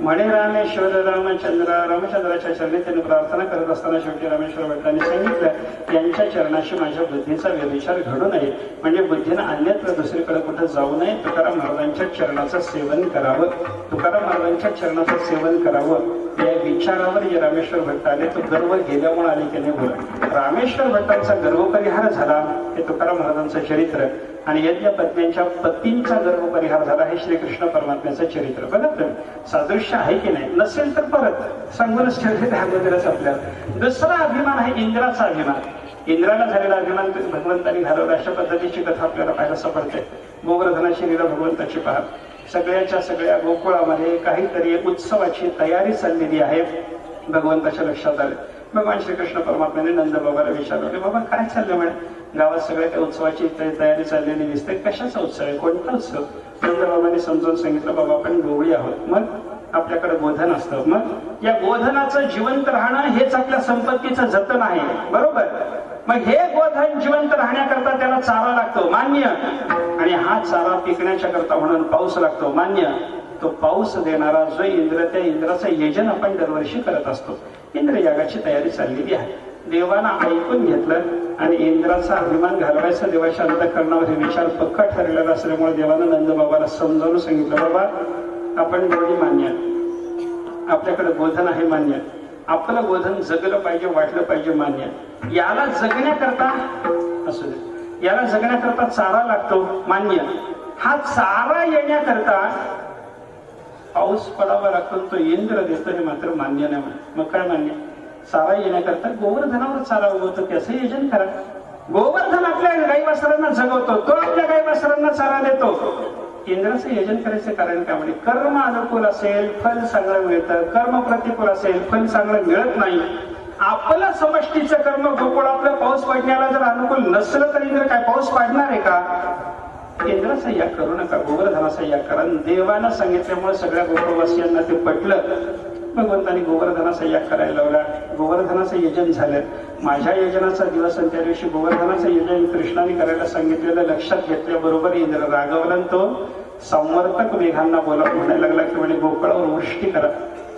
[SPEAKER 1] म्हणे रामेश्वर रामचंद्राच्या चरणी त्यांनी प्रार्थना करत असताना शेवटी रामेश्वर भट्टांनी सांगितलं यांच्या चरणाशी माझ्या बुद्धीचा व्यभिचार घडू नये, म्हणजे बुद्धीनं अन्यत्र दुसरीकडे कुठे जाऊ नये. तुकाराम महाराजांच्या चरणाचं सेवन करावं, तुकाराम महाराजांच्या चरणाचं सेवन करावं. या विचारावर जे रामेश्वर भट्ट आले तो गर्व गेल्यामुळे आले की नाही बोला. रामेश्वर भट्टांचा गर्वपरिहार झाला हे तुकाराम महाराजांचं चरित्र, आणि यज्ञ पत्न्यांच्या पतींचा गर्वपरिहार झाला हे श्रीकृष्ण परमात्म्याचं चरित्र. बघा तुम्ही सादृश्य आहे की नाही? नसेल तर परत सांगूनच ठेवले त्या अगोदरच आपल्याला. दुसरा अभिमान आहे इंद्राचा अभिमान. इंद्राला झालेला अभिमान भगवंतांनी घालवला अशा पद्धतीची कथा आपल्याला पाहायला सापडते. गोवर्धनाची लीला भगवंताची पहा. सगळ्याच्या सगळ्या गोकुळामध्ये काहीतरी उत्सवाची तयारी चाललेली आहे. भगवंताच्या लक्षात आले. भगवान श्रीकृष्ण परमात्म्याने नंद बाबाला विचारले, बाबा काय चाललं म्हणे? गावात सगळ्या त्या उत्सवाची तयारी चाललेली दिसते. कशाचा उत्सव आहे? कोणता उत्सव? नंद बाबांनी समजावून सांगितलं, बाबा आपण गवळी आहोत, मग आपल्याकडे गोधन असतं, मग या गोधनाचं जिवंत राहणं हेच आपल्या संपत्तीचं जतन आहे. बरोबर? मग हे गोधन जिवंत राहण्याकरता त्याला चारा लागतो, मान्य. आणि हा चारा पिकण्याच्या करता म्हणून पाऊस लागतो, मान्य. तो पाऊस देणारा जो इंद्र, त्या इंद्राचं यजन आपण दरवर्षी करत असतो. इंद्रयागाची तयारी चाललेली आहे. देवानं ऐकून घेतलं आणि इंद्राचा अभिमान घालवायचा देवाच्या अंतःकरणावर विचार पक्का ठरलेला असल्यामुळे देवानं नंदबाबाला समजावून सांगितलं, बाबा आपण गवळी मान्य, आपल्याकडे गोधन आहे मान्य, आपलं गोधन जगलं पाहिजे, वाटलं पाहिजे मान्य. याला जगण्याकरता असू दे, याला जगण्याकरता चारा लागतो मान्य. हा चारा येण्याकरता पाऊस पडावा लागतो, तो इंद्र देतो हे मात्र मान्य नाही. मग काय मान्य? चारा येण्याकरता गोवर्धनावर चारा उगवतो, त्याचं यजन करा. गोवर्धन आपल्या गाई वासरांना जगवतो, तो आपल्या गाई वासरांना चारा देतो. इंद्राचं यजन करायचं कारण काय? म्हणजे कर्म अनुकूल असेल फल चांगलं मिळतं, कर्म प्रतिकूल असेल फल चांगलं मिळत नाही. आपलं समष्टीचं कर्म गोकुळ आपलं पाऊस पडण्याला जर अनुकूल नसलं तर इंद्र काय पाऊस पाडणार आहे का? इंद्राचा याग करू नका, गोवर्धनाचा याग करा. देवानं सांगितल्यामुळे सगळ्या गोकुळवासियांना ते पटलं. भगवंतानी गोवर्धनाचा याग करायला लावला. गोवर्धनाचं यजन झालं. माझ्या यजनाचा दिवस आणि त्या दिवशी गोवर्धनाचं यजन कृष्णाने करायला सांगितलेलं लक्षात घेतल्याबरोबर इंद्र रागवला. तो संवर्तक मेघांना बोला म्हणायला लागला की म्हणे गोकुळावर वृष्टी करा,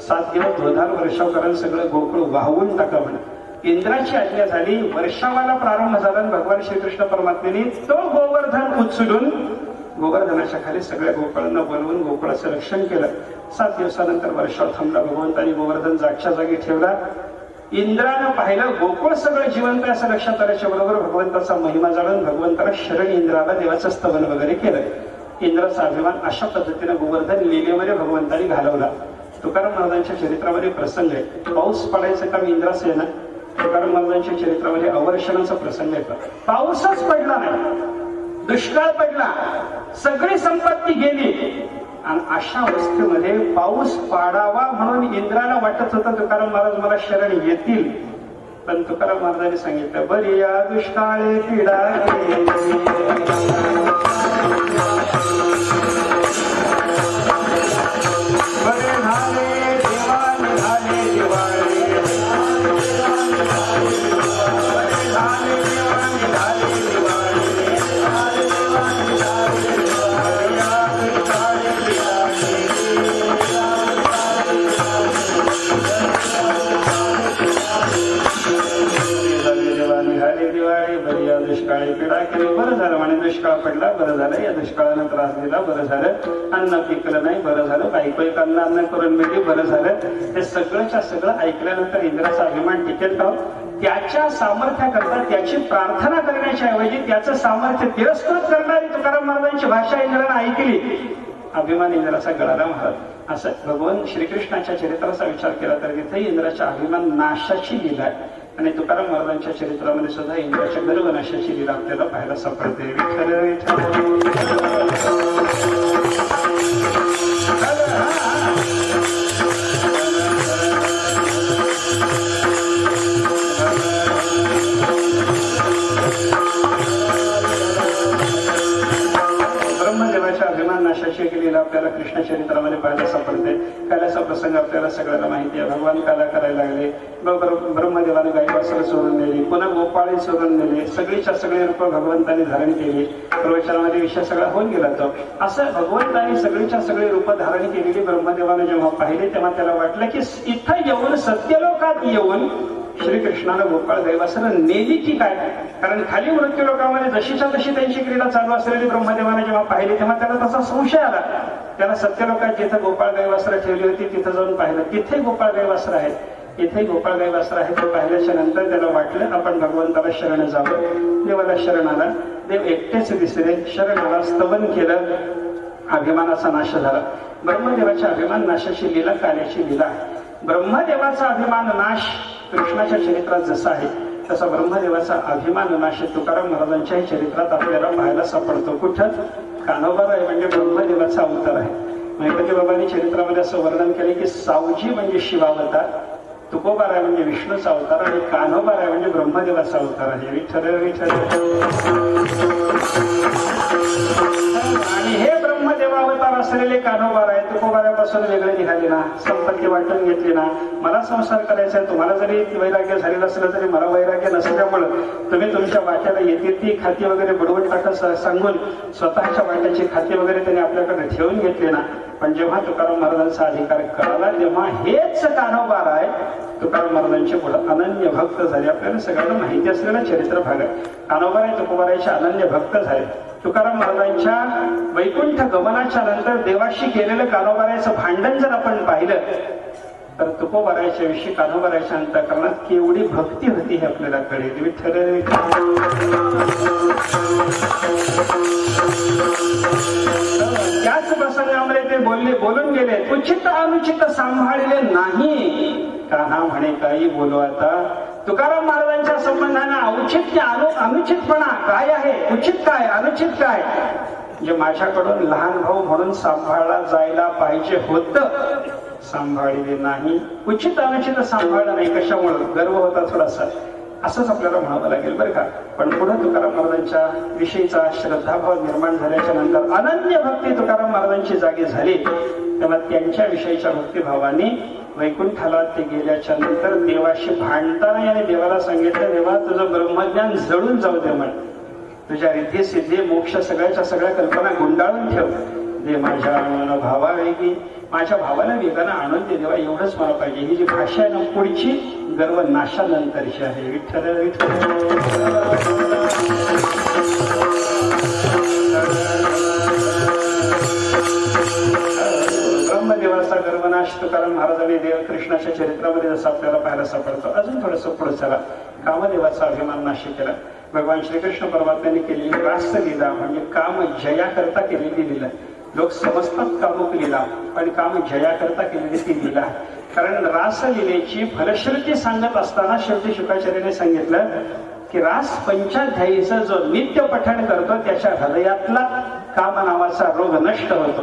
[SPEAKER 1] 7 दिवस धोधार वर्षाव करा, सगळं गोकुळ वाहून टाका म्हणे. इंद्राची आज्ञा झाली. वर्षावाला प्रारंभ झाला. भगवान श्रीकृष्ण परमात्म्याने तो गोवर्धन उचलून गोवर्धनाच्या खाली सगळ्या गोकुळांना बोलवून गोकुळाचं रक्षण केलं. 7 दिवसानंतर वर्षाव थांबला. भगवंतानी गोवर्धन जागच्या जागी ठेवला. इंद्रानं पाहिलं गोकुळ सगळं जिवंत आहे असं लक्षात आल्याच्या बरोबर भगवंताचा महिमा जाणून भगवंताला शरण इंद्राला देवाचं स्तवन वगैरे केलं. इंद्राचा अभिमान अशा पद्धतीने गोवर्धन लीलेमध्ये भगवंतानी घालवला. तुकाराम महाराजांच्या चरित्रामध्ये प्रसंग आहे. पाऊस पडायचं काम इंद्राचं आहे ना. तुकाराम महाराजांच्या चरित्रामध्ये अवर्षणाचा प्रसंग येतो. पाऊसच पडला नाही, दुष्काळ पडला, सगळी संपत्ती गेली. आणि अशा अवस्थेमध्ये पाऊस पाडावा म्हणून इंद्राला वाटत होतं तुकाराम महाराज मला शरण येतील. पण तुकाराम महाराजांनी सांगितलं बरी या दुष्काळे पीडा बरे झाले देवा निघाले दिवाळे दुष्काळी पीडा केली बरं झालं म्हणे. दुष्काळ पडला बरं झालं, या दुष्काळानं त्रास दिला बरं झालं, अन्न पिकलं नाही बरं झालं, बायको एक अन्न करून मिळली बरं झालं. हे सगळंच्या सगळं ऐकल्यानंतर इंद्राचा अभिमान टिकेल का? त्याच्या सामर्थ्याकरता त्याची प्रार्थना करण्याच्या ऐवजी त्याचं सामर्थ्य तिरस्कृत करणारी तुकाराम महाराजांची भाषा इंद्रानं ऐकली. अभिमान इंद्राचा गळाला महाराज. असं भगवान श्रीकृष्णाच्या चरित्राचा विचार केला तर तिथे इंद्राच्या अभिमान नाशाची लीला आहे. आणि तुकाराम महाराजांच्या चरित्रामध्ये सुद्धा इंद्राच्या गर्वनाशाची लीला आपल्याला पाहायला सापडते. विठ्ठल ब्रह्मदेवाच्या अभिमान नाशाची लीला आपल्याला कृष्ण चरित्रामध्ये पाहायला सापडते. काल्याचा प्रसंग आपल्याला सगळ्यांना माहिती आहे. भगवान काला करायला लागले. ब्रह्मदेवाने गाई वासरं चोरून नेली, पुन्हा गोपाळी चोरून नेली, सगळीच्या सगळी रूप भगवंताने धारण केली. प्रवचनामध्ये विषय सगळा होऊन गेला. तो असं भगवंताने सगळीच्या सगळी रूप धारण केलेली ब्रह्मदेवाने जेव्हा पाहिले तेव्हा त्याला वाटलं की इथं येऊन सत्यलोकात येऊन श्रीकृष्णानं गोपाळ गाईवासरं नेली की काय. कारण खाली मृत्यू लोकांमध्ये जशीच्या तशी त्यांची क्रीडा चालू असलेली ब्रह्मदेवाने जेव्हा पाहिली तेव्हा त्याला तसा संशय आला. त्याला सत्यलोकात जिथं गोपाळ गाईवासरं ठेवली होती तिथं जाऊन पाहिलं, तिथे गोपाळ गाईवासरं आहेत, इथे गोपाळ गाईवासरं आहेत. ते पाहिल्याच्या नंतर त्याला वाटलं आपण भगवंताला शरण जावं. देवाला शरण आला. देव एकटेच दिसले. शरण आला, स्तवन केलं. अभिमानाचा नाश झाला. ब्रह्मदेवाच्या अभिमान नाशाची लीला काल्याची लीला आहे. ब्रह्मदेवाचा अभिमान नाश कृष्णाच्या चरित्रात जसा आहे तसा ब्रह्मदेवाचा अभिमान नाश तुकाराम महाराजांच्याही चरित्रात आपल्याला पाहायला सापडतो. कुठं? कान्होबाराय म्हणजे ब्रह्मदेवाचा अवतार आहे. गणपती बाबांनी चरित्रामध्ये असं वर्णन केले की सावजी म्हणजे शिवावतार, तुकोबाराय म्हणजे विष्णूचा अवतार आणि कान्होबाराय म्हणजे ब्रह्मदेवाचा अवतार आहे. विठ्ठल विठ्ठल. आणि हे ब्रह्मदेवा अवतार असलेले कान्होबाराय तुकोबारापासून वेगळे निघाले ना, संपत्ती वाटून घेतली ना. मला संसार करायचा आहे, तुम्हाला जरी वैराग्य झालेलं असलं तरी मला वैराग्य नसल्यामुळं तुम्ही तुमच्या वाट्याला येतील ती खाती वगैरे बुडवून टाकत सांगून स्वतःच्या वाट्याची खाती वगैरे त्यांनी आपल्याकडे ठेवून घेतली ना. पण जेव्हा तुकाराम महाराजांचा अधिकार कळाला तेव्हा हेच कान्होबाराय तुकाराम महाराजांचे पुढे अनन्य भक्त झाले. आपल्याला सगळ्यांना माहिती असलेलं चरित्र भाग आहे. कान्होबाराय तुकोबारायचे अनन्य भक्त झाले. तुकाराम महाराजांच्या वैकुंठ गमनाच्या नंतर देवाशी केलेलं कान्होबारायचं भांडण जर आपण पाहिलं तर तुकोबारायच्या विषयी कान्होबारायच्या अंतःकरणात केवढी भक्ती होती हे आपल्याला कळेल. विठ्ठल त्याच प्रसंगामध्ये ते बोलून गेले, उचित अनुचित सांभाळले नाही. कान्हा म्हणे काही बोलू आता. तुकाराम महाराजांच्या संबंधाने औचित्य अनुचितपणा काय आहे, उचित काय अनुचित काय, जे माझ्याकडून लहान भाऊ म्हणून सांभाळला जायला पाहिजे होतं सांभाळले नाही. उचित अनुचित सांभाळलं नाही. कशामुळे? गर्व होता थोडासा. असंच आपल्याला म्हणावं लागेल बरं का. पण पुढे तुकाराम महाराजांच्या विषयीचा श्रद्धाभाव निर्माण झाल्याच्या नंतर अनन्य भक्ती तुकाराम महाराजांची जागी झाली. तेव्हा त्यांच्या विषयीच्या भक्तिभावाने वैकुंठाला ते गेल्याच्या नंतर देवाशी भांडताना आणि देवाला सांगितलं, देवा तुझं ब्रह्मज्ञान जळून जाऊ दे, म्हण तुझ्या रिद्धी सिद्धी मोक्ष सगळ्याच्या सगळ्या कल्पना गुंडाळून ठेव दे, माझ्या भावा वेगळी, माझ्या भावाला वेगानं आणून दे देवा, एवढंच मला पाहिजे. ही जी भाषा आहे ना पुढची गर्व नाशानंतरची आहे. विठ्ठल विठ्ठल ब्रह्मदेवाचा गर्वनाश तुकाराम महाराजांनी देव कृष्णाच्या चरित्रामध्ये जसं आपल्याला पाहायला सापडतो. अजून थोडंसं पुढे चला. कामदेवाचा अभिमान नाशिक केला. भगवान श्रीकृष्ण परमात्म्यांनी केलेली रासलीला म्हणजे काम जया करता केलेली लीला. लोक समजतात कामुक लीला, पण काम जया करता केलेली ती लीला. कारण रासलीलेची फलश्रुती सांगत असताना शेवटी शुकाचार्याने सांगितलं की रास पंचाध्यायीचं जो नित्य पठण करतो त्याच्या हृदयातला काम नावाचा रोग नष्ट होतो.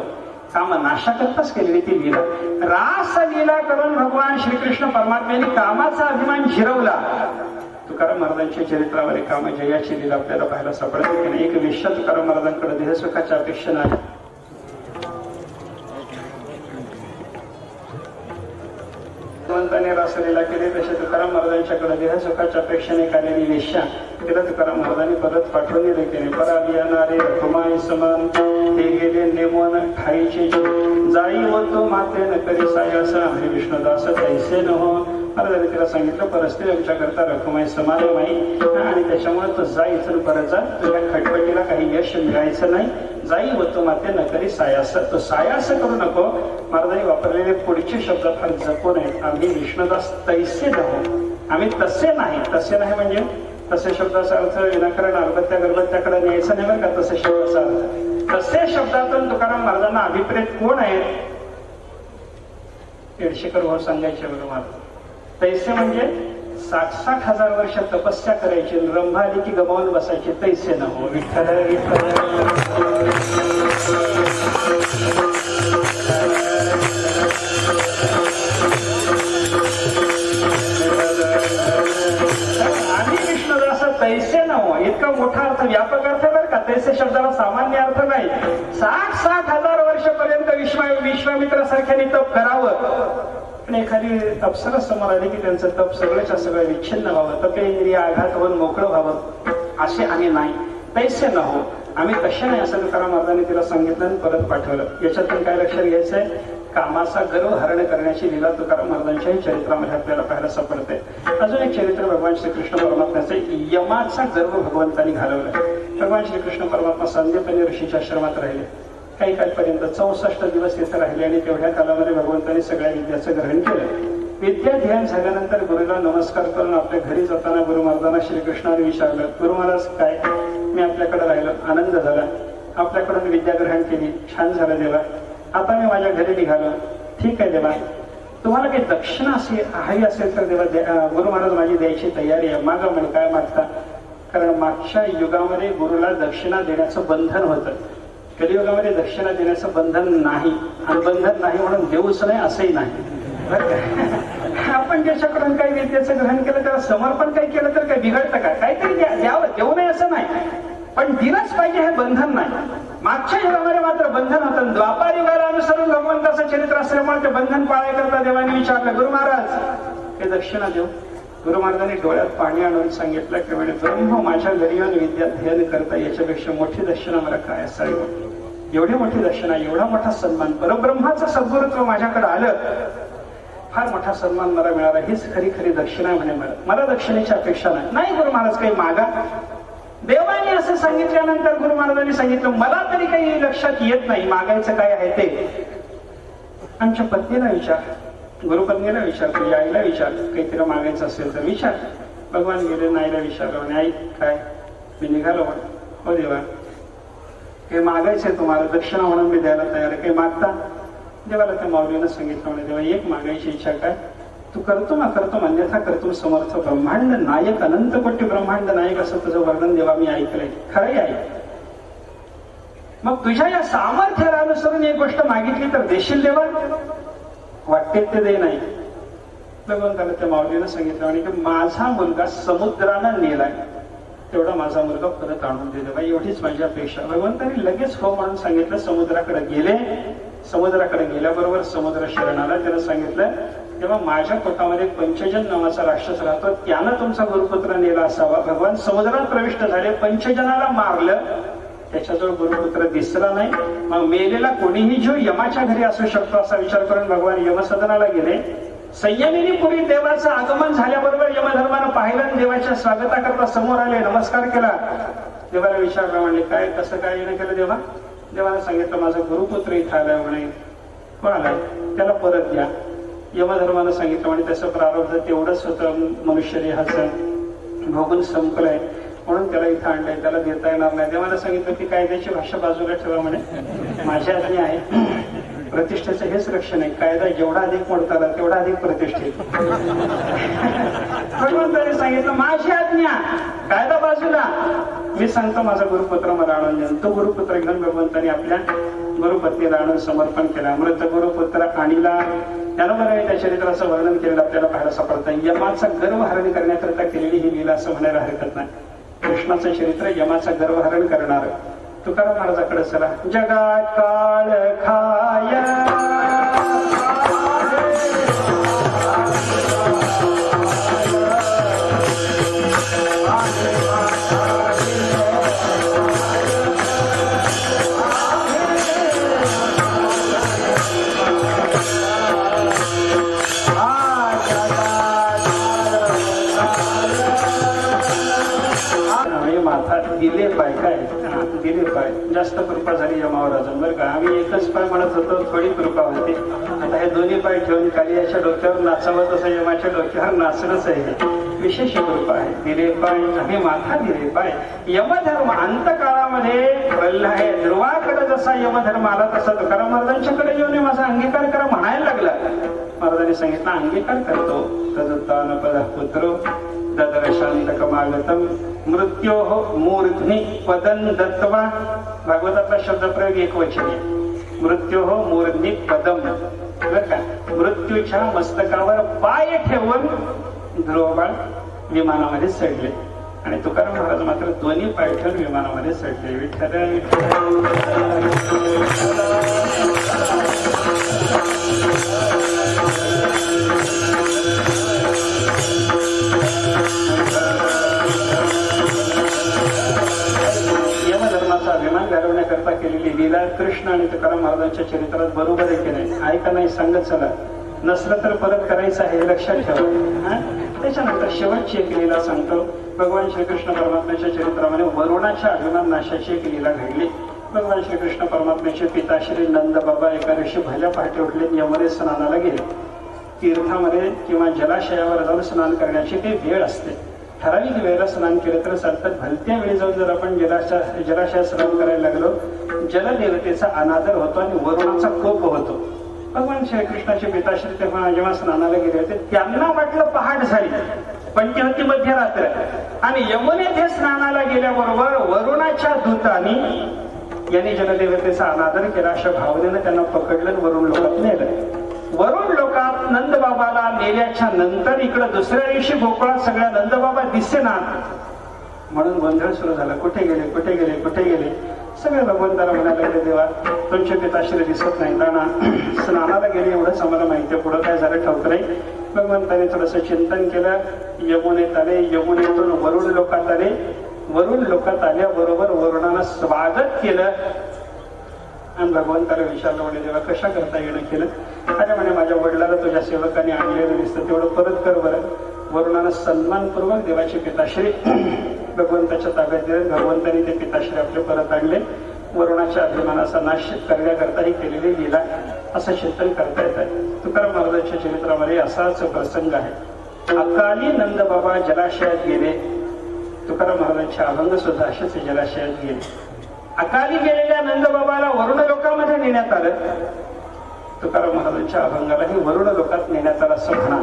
[SPEAKER 1] काम नाशाकरताच केलेली ती लीला. रास लीला करून भगवान श्रीकृष्ण परमात्म्याने कामाचा अभिमान जिरवला. तुकाराम महाराजांच्या चरित्रावर काम जयाची लीला आपल्याला पाहायला सापडते की नाही. एक वेश्या तुकाराम महाराजांकडे देहसुखाच्या अपेक्षा नाही. भगवंताने रासलीला केली तसे तुकाराम महाराजांच्याकडे देहसुखाच्या अपेक्षेने आलेली वेश्या तिला तुकाराम महाराजांनी परत पाठवून दिले केले. पराली येणारे रखुमाई समान ते गेले नेमून ठाईचे जाई होतो माते न करी सायास हरे विष्णुदास तैसे न हो. महाराजांनी तिला सांगितलं परस्त्री आमच्याकरता रखुमाई समान माई आणि त्याच्यामुळे तो जाईचं परत जा, तुझ्या खटपटीला काही यश मिळायचं नाही. जाई होतो माते न करी सायास, तो सायास करू नको. महाराजांनी वापरलेले पुढचे शब्द फार जपून आहेत. आम्ही विष्णुदास तैसे नहो, आम्ही तसे नाही. तसे नाही म्हणजे तसे शब्दाचा अर्थ विनाकारण अलबत्त्या गरबत्त्याकडे न्यायचं नाही बरं का. तसे शब्दाचा अर्थ तसे शब्दातून तुकाराम महाराजांना अभिप्रेत कोण आहेत? येडशेकर भाऊ सांगायचे बघा महाराज. तैसे म्हणजे 60-60 हजार वर्ष तपस्या करायची, रंभा आली की गमावून बसायचे. तैसे न हो. विठ्ठल विठ्ठल आम्ही विष्णुदास तैसे न हो. इतका मोठा अर्थ, व्यापक अर्थ बरं का. तैसे शब्दाला सामान्य अर्थ नाही. 60-60 हजार वर्षापर्यंत विश्वामित्रासारख्याने तप करावं. पण एखादी अप्सरा समोर आली की त्यांचं तप सगळ्याच्या सगळं विच्छिन्न व्हावं, तपेंद्रिय आघात होऊन मोकळं व्हावं, असे आम्ही नाही. तैसे न हो, आम्ही तसे नाही असं तुकाराम महाराजांनी तिला सांगितलं आणि परत पाठवलं. याच्यातून काय लक्षात घ्यायचंय? कामाचा गर्व हरण करण्याची लीला तुकाराम महाराजांच्याही चरित्रामध्ये आपल्याला पाहायला सापडते. अजून एक चरित्र भगवान श्रीकृष्ण परमात्म्याचे यमाचा गर्व भगवंतांनी घालवला. भगवान श्रीकृष्ण परमात्मा संदीपनी ऋषीच्या आश्रमात राहिले. काही काळपर्यंत 64 दिवस तिथे राहिले आणि तेवढ्या कालामध्ये भगवंतांनी सगळ्या विद्याचं ग्रहण केलं. विद्या ध्यान झाल्यानंतर गुरुला नमस्कार करून आपल्या घरी जाताना गुरु महाराजांना श्रीकृष्णाने विचारलं, गुरु महाराज काय मी आपल्याकडे राहिलो, आनंद झाला, आपल्याकडून विद्या ग्रहण केली, छान झालं देवा, आता मी माझ्या घरी निघालो, ठीक आहे देवा, तुम्हाला काही दक्षिणा अशी हवी असेल तर देवा गुरु महाराज माझी द्यायची तयारी आहे, मागा म्हण काय मागता. कारण मागच्या युगामध्ये गुरुला दक्षिणा देण्याचं बंधन होतं. कलियुगामध्ये दक्षिणा देण्याचं बंधन नाही, आणि बंधन नाही म्हणून देऊच नाही असंही नाही. आपण ज्याच्याकडून काही विद्याचं ग्रहण केलं त्याला समर्पण काही केलं तर काही बिघडतं का? काहीतरी द्यावं, देऊ नये असं नाही, पण दिलंच पाहिजे हे बंधन नाही. मागच्या युगामध्ये मात्र बंधन होतं. द्वापार युगाला अनुसरून भगवंताचं चरित्र असल्यामुळे ते बंधन पाळायकरता देवाने विचारलं, गुरु महाराज हे दक्षिणा देऊ. गुरु महाराजांनी डोळ्यात पाणी आणून सांगितलं की म्हणे ब्रह्म माझ्या घरी येऊन विद्या ध्ययन करता याच्यापेक्षा मोठी दक्षिणा मला काय असावी. एवढी मोठी दक्षिणा, एवढा मोठा सन्मान, परब्रह्माचं सद्गुरुत्व माझ्याकडे आलं, फार मोठा सन्मान मला मिळाला, हीच खरी खरी दक्षिणा म्हणे. मला दक्षिणेची अपेक्षा नाही. गुरु महाराज काही मागा. देवाने असं सांगितल्यानंतर गुरु महाराजांनी सांगितलं, मला तरी काही लक्षात येत नाही मागायचं काय आहे ते. आमच्या पत्नीला विचार, गुरुपत्नीला विचार, तुझ्या आईला विचार, काही तिला मागायचं असेल तर विचार. भगवान गेले, नाईला विचारलं, म्हणे आई काय, मी निघालो म्हणे. हो देवा काही मागायचंय तुम्हाला, दक्षिणा म्हणून मी द्यायला तयार आहे, काही मागता. देवाला त्या माऊलीनं सांगितलं, म्हणे देवा एक मागायची इच्छा काय, तू करतो ना करतो, अन्यथा करतो समर्थ ब्रह्मांड नायक, अनंत कोटी ब्रह्मांड नायक असं तुझं वर्णन देवा मी ऐकलंय, खरंही आहे. मग तुझ्या या सामर्थ्याला अनुसरून एक गोष्ट मागितली तर देशील देवा? वाटते ते दे नाही. भगवंताला त्या माऊलीनं सांगितलं आणि की माझा मुलगा समुद्रानं नेलाय, तेवढा माझा मुलगा परत आणून दे बाई, एवढीच माझी अपेक्षा. भगवंतांनी लगेच हो म्हणून सांगितलं. समुद्राकडे गेले. समुद्राकडे गेल्याबरोबर समुद्र शरणाला. त्यानं सांगितलं तेव्हा माझ्या पोटामध्ये पंचजन नावाचा राक्षस राहतो, त्यानं तुमचा गुरुपुत्र नेला असावा. भगवान समुद्रात प्रविष्ट झाले, पंचजनाला मारलं, त्याच्याजवळ गुरुपुत्र दिसला नाही. मग मेलेला कोणीही जीव यमाच्या घरी असू शकतो असा विचार करून भगवान यमसदनाला गेले. संयमिनी पुरी देवाचं आगमन झाल्याबरोबर यमधर्मानं पाहिलं आणि देवाच्या स्वागताकरता समोर आले, नमस्कार केला. देवाला विचारलं, म्हणले काय कसं काय येणं केलं देवा? देवाला सांगितलं माझा गुरुपुत्र इथं आलाय म्हणे. कोण आलाय? त्याला परत द्या. यमधर्मानं सांगितलं म्हणे त्याचं प्रारब्ध तेवढंच होतं, मनुष्य देहाचं भोगून संपलंय म्हणून त्याला इथं आणलंय, त्याला देता येणार नाही. देवाला सांगितलं की कायद्याची भाषा बाजूला ठेवा म्हणे, माझ्या आज्ञा आहे. प्रतिष्ठेचं हेच रक्षण आहे, कायदा जेवढा अधिक मोडता आला तेवढा अधिक प्रतिष्ठित. भगवंताने सांगितलं माझी आज्ञा, कायदा बाजूला, मी सांगतो माझा गुरुपुत्र मला आणून देऊन. तो गुरुपुत्र घेऊन भगवंताने आपल्या गुरुपत्नीला आणून समर्पण केलं. अमृत गुरुपुत्र आणीला. त्यानं बरं त्या चरित्राचं वर्णन केलेलं आपल्याला पाहायला सापडतं. यमाचा गर्वहरण करण्याकरता केलेली ही लीला असं म्हणायला हरकत नाही. कृष्णाचं चरित्र यमाचा गर्वहरण करणार. तुकाराम महाराजाकडे चला. जगात काळ खाय दिले पाय. काय दिले पाय? जास्त कृपा झाली यमावर अजून बरं का. आम्ही एकच पाय म्हणत होतो, थोडी कृपा होती. आता हे दोन्ही पाय ठेवून कालियाच्या डोक्यावर नाचावं तसं यमाच्या डोक्यावर नाचणंच आहे. विशेष कृपा आहे. दिले पाय आम्ही माथा दिले पाय. यमधर्म अंतकाळामध्ये प्रल्हाद आहे. ध्रुवाकडे जसा यमधर्म आला तसा तुकाराम महाराजांच्याकडे येऊन माझा अंगीकार करा म्हणायला लागला. महाराजांनी सांगितलं अंगीकार करतो. तदुत्तान पद पुत्रो ददरशांतकमागतम मृत्योः मूर्ध्नि पदं दत्त्वा. भागवतातला शब्दप्रयोग एकवचनी. मृत्योः मूर्ध्नि पदम. बरं का, मृत्यूच्या मस्तकावर पाय ठेवून ध्रुवबाळ विमानामध्ये चढले आणि तुकाराम महाराज मात्र दोन्ही पाय ठेवून विमानामध्ये चढले. विठ्ठल अभिमान घालवण्याकरता केलेली लीला कृष्ण आणि तुकाराम महाराजांच्या चरित्रात बरोबर आहे की नाही? आहे का नाही सांगत चला. नसलं तर परत करायचं आहे हे लक्षात ठेवा. त्याच्यानंतर शेवटची एक लीला सांगतो. भगवान श्रीकृष्ण परमात्म्याच्या चरित्रामध्ये वरुणाच्या अभिमान नाशाची एक लीला घडली. भगवान श्रीकृष्ण परमात्म्याचे पिता श्री नंद बाबा एका दिवशी भल्या पहाटे उठले, यमुने स्नानाला गेले. तीर्थामध्ये किंवा जलाशयावर जाऊन स्नान करण्याची ती वेळ असते. ठराविक वेळेला स्नान केलं तर चालतं. भलत्या वेळी जाऊन जर आपण जलाशयात स्नान करायला लागलो, जलदेवतेचा अनादर होतो आणि वरुणाचा कोप होतो. भगवान श्रीकृष्णाचे पिताश्री तेव्हा जेव्हा स्नानाला गेले होते त्यांना वाटलं पहाट झाली, पण ती होती मध्यरात्र. आणि यमुनेत हे स्नानाला गेल्याबरोबर वरुणाच्या दूतांनी यांनी जलदेवतेचा अनादर केला. अशा भावनेनं त्यांना पकडलं, वरुण लोकात नेलं. वरुण लोकात नंदबाबाला नेल्याच्या नंतर इकडं दुसऱ्या दिवशी गोकुळात सगळ्या नंदबाबा दिसेना म्हणून गोंधळ सुरू झाला. कुठे गेले कुठे गेले कुठे गेले? सगळे भगवंताला म्हणायला लागले देवा तुमचे पिताश्री दिसत नाही ना. स्नानाला गेले एवढंच आम्हाला माहिती आहे, पुढं काय झालं ठाऊक नाही. भगवंताने थोडंसं चिंतन केलं. यमुनेत आले, यमुनेतून वरुण लोकात आले. वरुण लोकात आल्याबरोबर वरुणाला स्वागत केलं आणि भगवंताला विचारलं म्हणे देवा कशा करता येणं केलं? अरे म्हणे माझ्या वडिलाला तुझ्या सेवकाने आणलेलं दिसतं, तेवढं परत कर बरं. वरुणानं सन्मानपूर्वक देवाचे पिताश्री भगवंताच्या ताब्यात दिले. भगवंताने ते पिताश्री आपले परत आणले. वरुणाच्या अभिमानाचा नाश करण्याकरता ही केलेली लीला असं चिंतन करता येत आहे. तुकाराम महाराजांच्या चरित्रामध्ये असाच प्रसंग आहे. अकाली नंदबाबा जलाशयात गेले. तुकाराम महाराजांचे अभंग सुद्धा असेच जलाशयात गेले. अकाली गेलेल्या नंदबाबाला वरुण लोकांमध्ये नेण्यात आलं. तुकाराम महाराजांच्या अभंगालाही वरुण लोकात नेण्यात आलं असं म्हणा.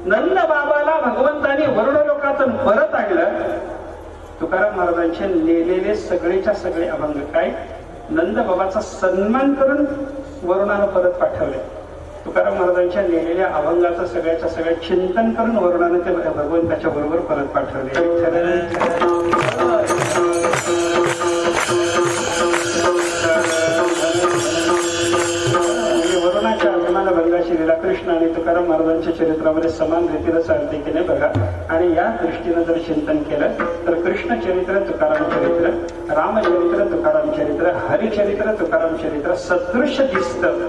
[SPEAKER 1] नंदबाबाला भगवंतानी वरुण लोकातून परत आणलं. तुकाराम महाराजांचे नेलेले सगळेच्या सगळे अभंग काय नंदबाबाचा सन्मान करून वरुणानं परत पाठवले. तुकाराम महाराजांच्या लिहिलेल्या अभंगाचं सगळ्याच्या सगळ्या चिंतन करून वर्णाने ते भगवंताच्या बरोबर परत पाठवले. वरुणाच्या अभिमान भंगाची लीला कृष्ण आणि तुकाराम महाराजांच्या चरित्रामध्ये समान रीतीने चालते की नाही बघा. आणि या दृष्टीनं जर चिंतन केलं तर कृष्ण चरित्र तुकाराम चरित्र, रामचरित्र तुकाराम चरित्र, हरिचरित्र तुकाराम चरित्र सदृश्य दिसतं.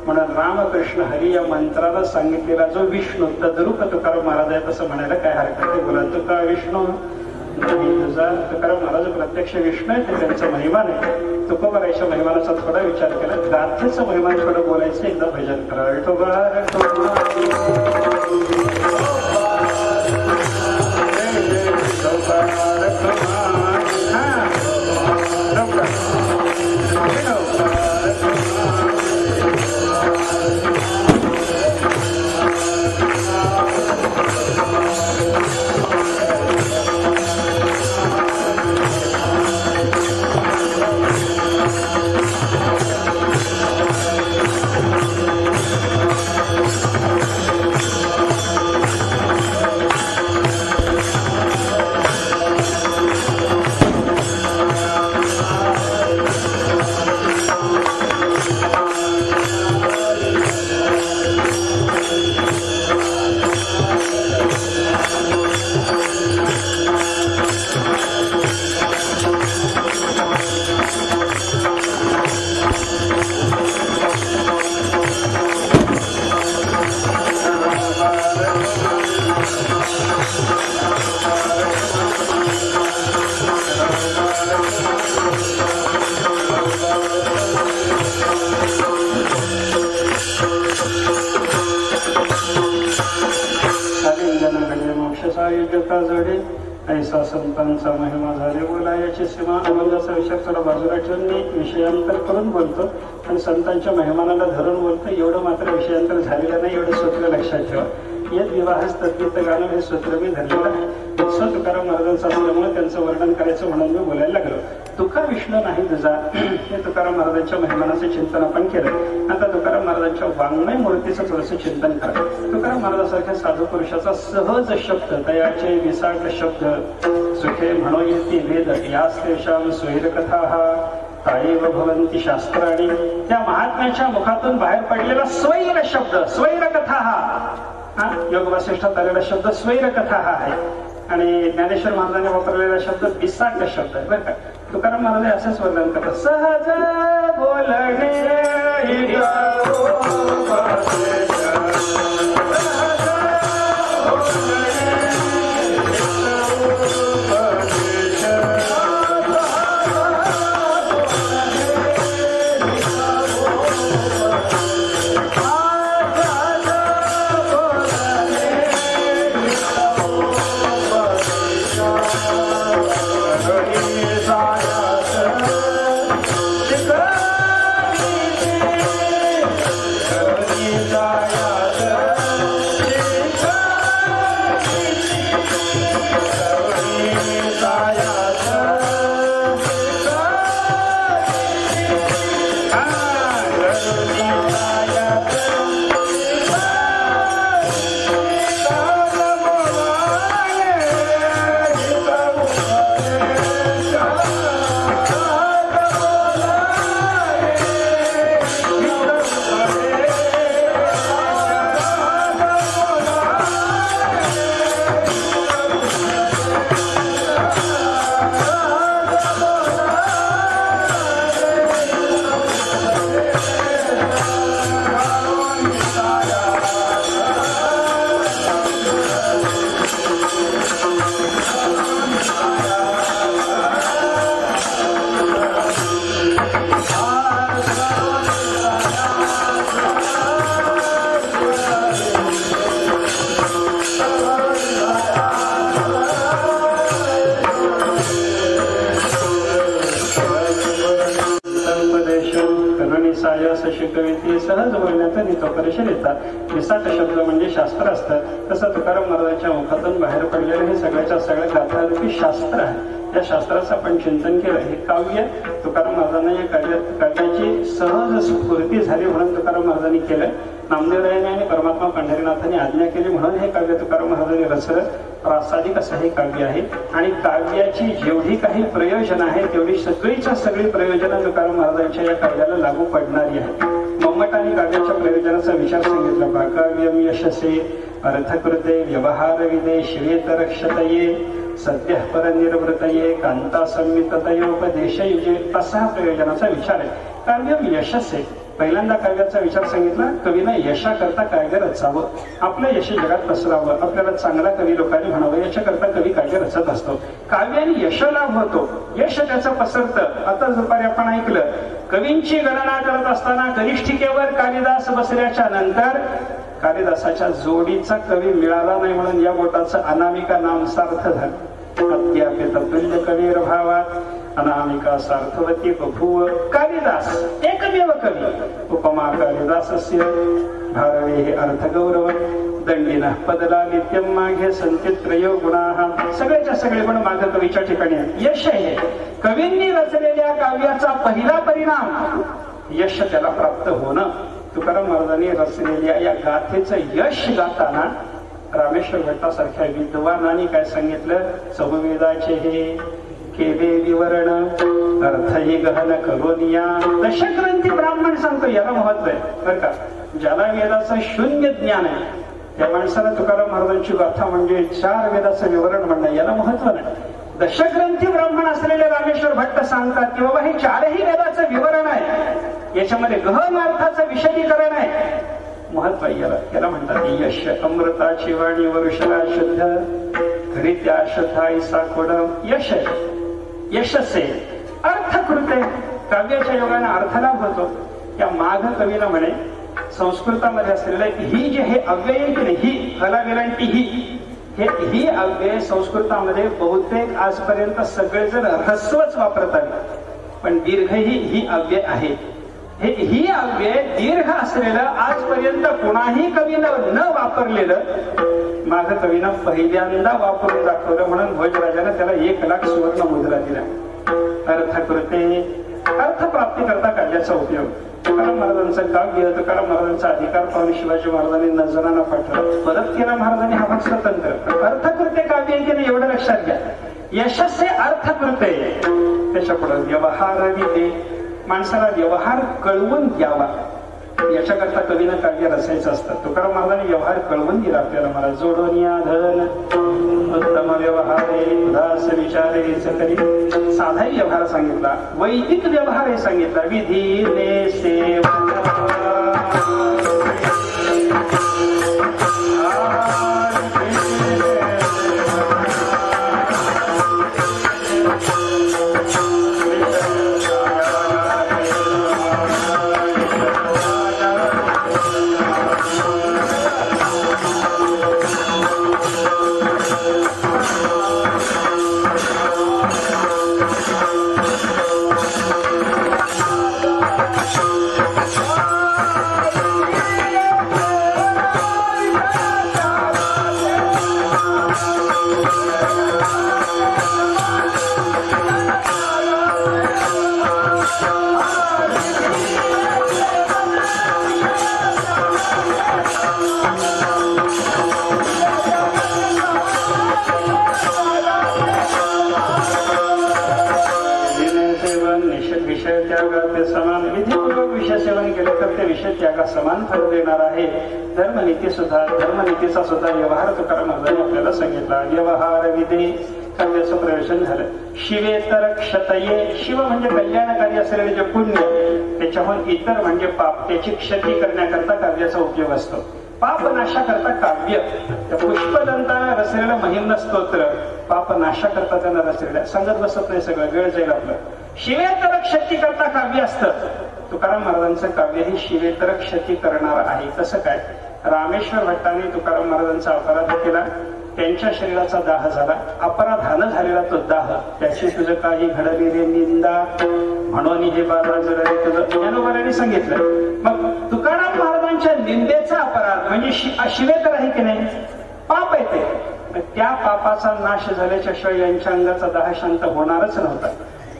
[SPEAKER 1] म्हणून रामकृष्ण हरी या मंत्राला सांगितलेला जो विष्णू तद्रूप तुकाराम महाराज आहे असं म्हणायला काय हरकत नाही. बोला तुका विष्णू तुझा तुकाराम महाराज प्रत्यक्ष विष्णू आहे, ते त्यांचा महिमान आहे. तुकोबारायच्या महिमानाचा थोडा विचार केला, गाथेचं महिमान थोडं बोलायचं, एकदा भजन करा. ऐसा संतांचा महिमा झाले बोला. याची सीमा अभंगाचा विषय थोडा बाजूला ठेवून मी विषयांतर करून बोलतो आणि संतांच्या महिमानाला धरून बोलतो. एवढं मात्र विषयांतर झालेलं नाही, एवढं सूत्र लक्षात ठेवा. यद विवाहस तद्गीत गाणं हे सूत्र मी धरलेलं आहे. उत्सव तुकाराम महाराजांचं असल्यामुळे त्यांचं वर्णन करायचं म्हणून मी बोलायला लागलो. तुका विष्णू नाही तुझा हे तुकाराम महाराजांच्या महिमानाचं चिंतन आपण केलं. आता तुकाराम महाराजांच्या वाङ्मय मूर्तीचं थोडंसं चिंतन करा. तुकाराम महाराजांसारख्या साधू पुरुषाचा सहज शब्द, दयाचे विसाट शब्द, सुखे म्हणो येती वेद यास तेषां स्वैरकथा ताईव भवंती शास्त्राणी, त्या महात्म्याच्या मुखातून बाहेर पडलेला स्वैर शब्द, स्वैरकथा हा योग वासिष्ठात आलेला शब्द स्वैरकथा हा आहे. आणि ज्ञानेश्वर महाराजांनी वापरलेला शब्द विसाट शब्द आहे बरं का. तुकाराम महाराज असंच वर्णन करतात, सहज बोलणे सहज बोलण्याचा नितोपरिषद येतात. विसाट शब्द म्हणजे शास्त्र असतं. तसं तुकाराम महाराजांच्या मुखातून बाहेर पडलेलं हे सगळ्याच्या सगळं गाथारूपी शास्त्र आहे. या शास्त्राचं आपण चिंतन केलं. हे काव्य तुकाराम महाराजांना या काव्याची सहज स्फूर्ती झाली म्हणून तुकाराम महाराजांनी केलं. नामदेवरायांनी आणि परमात्मा पंढरीनाथांनी आज्ञा केली म्हणून हे काव्य तुकाराम महाराजांनी रचलं. प्रासादिक असं हे काव्य आहे आणि काव्याची जेवढी काही प्रयोजन आहे तेवढी सगळीच्या सगळी प्रयोजनं तुकाराम महाराजांच्या या काव्याला लागू पडणारी आहे. मम्मटांनी काव्याच्या प्रयोजनाचा विचार सांगितला. काव्यम यशसे अर्थकृते व्यवहार विदे श्वेतरक्षतये सद्य परनिर्वृतये कांता संमिततयोपदेशयुजे असा प्रयोजनाचा विचार आहे. काव्यम यशसे पहिल्यांदा काव्याचा विचार सांगितला. कवीनं यशाकरता काव्य रचावं, आपलं यश जगात पसरावं, आपल्याला चांगला कवी लोकांनी म्हणावं याच्याकरता कवी काव्य रचत असतो. काव्याने यशलाभ होतो, यश त्याचं पसरतं. आता दुपारी आपण ऐकलं कवींची गणना करत असताना कनिष्ठिकेवर कालिदास बसल्याच्या नंतर कालिदासाच्या जोडीचा कवी मिळाला नाही म्हणून या बोटाचं अनामिका नाम सार्थ झालं. अद्यापित तुल्य कवीर भावात अनामिका सार्थवती बभूव. कालिदास एकमेव कवी. उपमा कालिदासस्य भारवे हे अर्थगौरव दंडिना पदला नित्यम मागे संचित त्रयो गुणाः. सगळ्याच्या सगळे गुण माग कवीच्या ठिकाणी आहेत. यश आहे कवींनी रचलेल्या काव्याचा पहिला परिणाम यश त्याला प्राप्त होणं. तुकाराम महाराजांनी रचलेल्या या गाथेचं यश गाताना रामेश्वर भट्टासारख्या विद्वानांनी काय सांगितलं. चहुवेदाचे हे केले विवरण अर्थही गहन करोनिया. दशग्रंथी ब्राह्मण सांगतो याला महत्व आहे बरं का. ज्याला वेदाचं शून्य ज्ञान आहे त्या माणसाला तुकाराम महाराजांची गाथा म्हणजे 4 वेदाचं विवरण म्हणणं याला महत्व नाही. दशग्रंथी ब्राह्मण असलेले रामेश्वर भट्ट सांगतात की बाबा हे 4ही वेदाचं विवरण आहे, याच्यामध्ये गहन अर्थाचं विशदीकरण आहे. महत्व याला म्हणतात यश. अमृताची वाणी वरुषला शुद्ध घरी त्या शुद्धाईसा खोड. यश यशसे अर्थकृते काव्याच्या योगाने अर्थलाभ होतो. या माघ कवीला म्हणे संस्कृतामध्ये असलेलं ही जे हे अव्यय की नाही, ही हला वेलांटी ही अव्यय संस्कृतामध्ये बहुतेक आजपर्यंत सगळेजण ह्रस्वच वापरत आले, पण दीर्घ ही अव्यय आहे. ही अव्यय दीर्घ असलेलं आजपर्यंत कोणाही कवीनं न वापरलेलं माघ कवीनं पहिल्यांदा वापरून दाखवलं म्हणून भोजराजाने त्याला 1,00,000 सुवर्ण मुद्रा दिल्या. अर्थकृते अर्थप्राप्ती करता काव्याचा उपयोग. तुकाराम महाराजांचं काव्य तुकाराम महाराजांचा अधिकार पाहून शिवाजी महाराजांनी नजरांना पाठवलं. परत केला महाराजांनी हा भाग स्वतंत्र. अर्थकृते काव्य आहे की नाही एवढं लक्षात घ्या. यशस्से अर्थकृते. त्याच्या पुढे व्यवहार विदे. माणसाला व्यवहार कळवून द्यावा याच्याकरता कवीनं काव्य रचायचं असतं. तुकाराम महाराजांनी व्यवहार कळवून दिला आपल्याला. मला जोडून या धन उत्तम व्यवहारे उदास विचारे करी. साधाही व्यवहार सांगितला, वैदिक व्यवहार हे सांगितला. विधी ने सेवा समान फल देणार आहे. धर्मनीतीचा सुद्धा व्यवहार तुकाराम महाराजांनी आपल्याला सांगितला. व्यवहार विधे काव्याचं प्रयोजन झालं. शिवेतर क्षतये. शिव म्हणजे कल्याणकारी असलेले जे पुण्य, त्याच्याहून इतर म्हणजे पाप, त्याची क्षती करण्याकरता काव्याचा उपयोग असतो. पाप नाशाकरता काव्य. त्या पुष्पदंताने रचलेलं महिम्न स्तोत्र पाप नाशाकरता त्यांना रचलेलं. सांगत बसत नाही, सगळं वेळ जाईल आपलं. शिवेतर क्षती करता काव्य असतं. तुकाराम महाराजांचं काव्य हे शिवेतर क्षती करणार आहे. कसं काय? रामेश्वर भट्टाने तुकाराम महाराजांचा अपराध केला, त्यांच्या शरीराचा दाह झाला. अपराधानं झालेला तो दाह, त्याची तुझं काही घडलेली निंदा म्हणून हे बाबा जरा तुझं ज्ञानोबाने सांगितलं. मग तुकाराम महाराजांच्या निंदेचा अपराध म्हणजे शिवेतर आहे की नाही, पाप आहे ते. त्या पापाचा नाश झाल्याच्या शिवाय यांच्या अंगाचा दाह शांत होणारच नव्हता.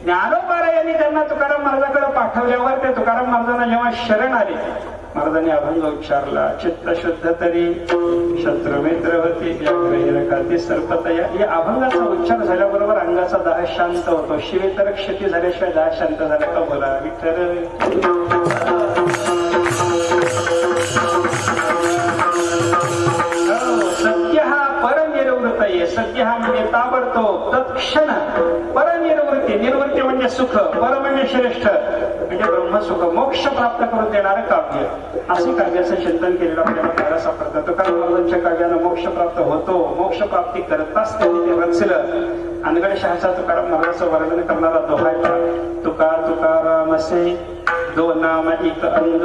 [SPEAKER 1] ज्ञानोबा यांनी त्यांना तुकाराम महाराजांकडे पाठवल्यावर ते तुकाराम महाराजांना जेव्हा शरण आले महाराजांनी अभंग उच्चारला. चित्त शुद्ध तरी शत्रुमित्र होती खाती सर्पतया. या अभंगाचा उच्चार झाल्याबरोबर अंगाचा दाह शांत होतो. शिवेतर क्षती झाल्याशिवाय दाह शांत झाला का बोला विठ्ठल. सत्य हा परनिर्वृत्त आहे. सत्य हा म्हणजे ताबडतोब तत्क्षण. परनिर्वृत्ती, निर्वृत्ती म्हणजे सुख, पर म्हणजे श्रेष्ठ म्हणजे ब्रह्मसुख, मोक्ष प्राप्त करून देणारं काव्य. असे काव्याचं चिंतन केलेलं आपल्याला पाहायला सापडतं. तुकाराम महाराजांच्या काव्यानं मोक्ष प्राप्त होतो. मोक्ष प्राप्ती करताच त्यांनी ते रचलं. अनगड शहाचा तुकाराम महाराजांचं वर्णन करणारा दोहा आहे. तुका तुकारामसे दो नाम एक अंग,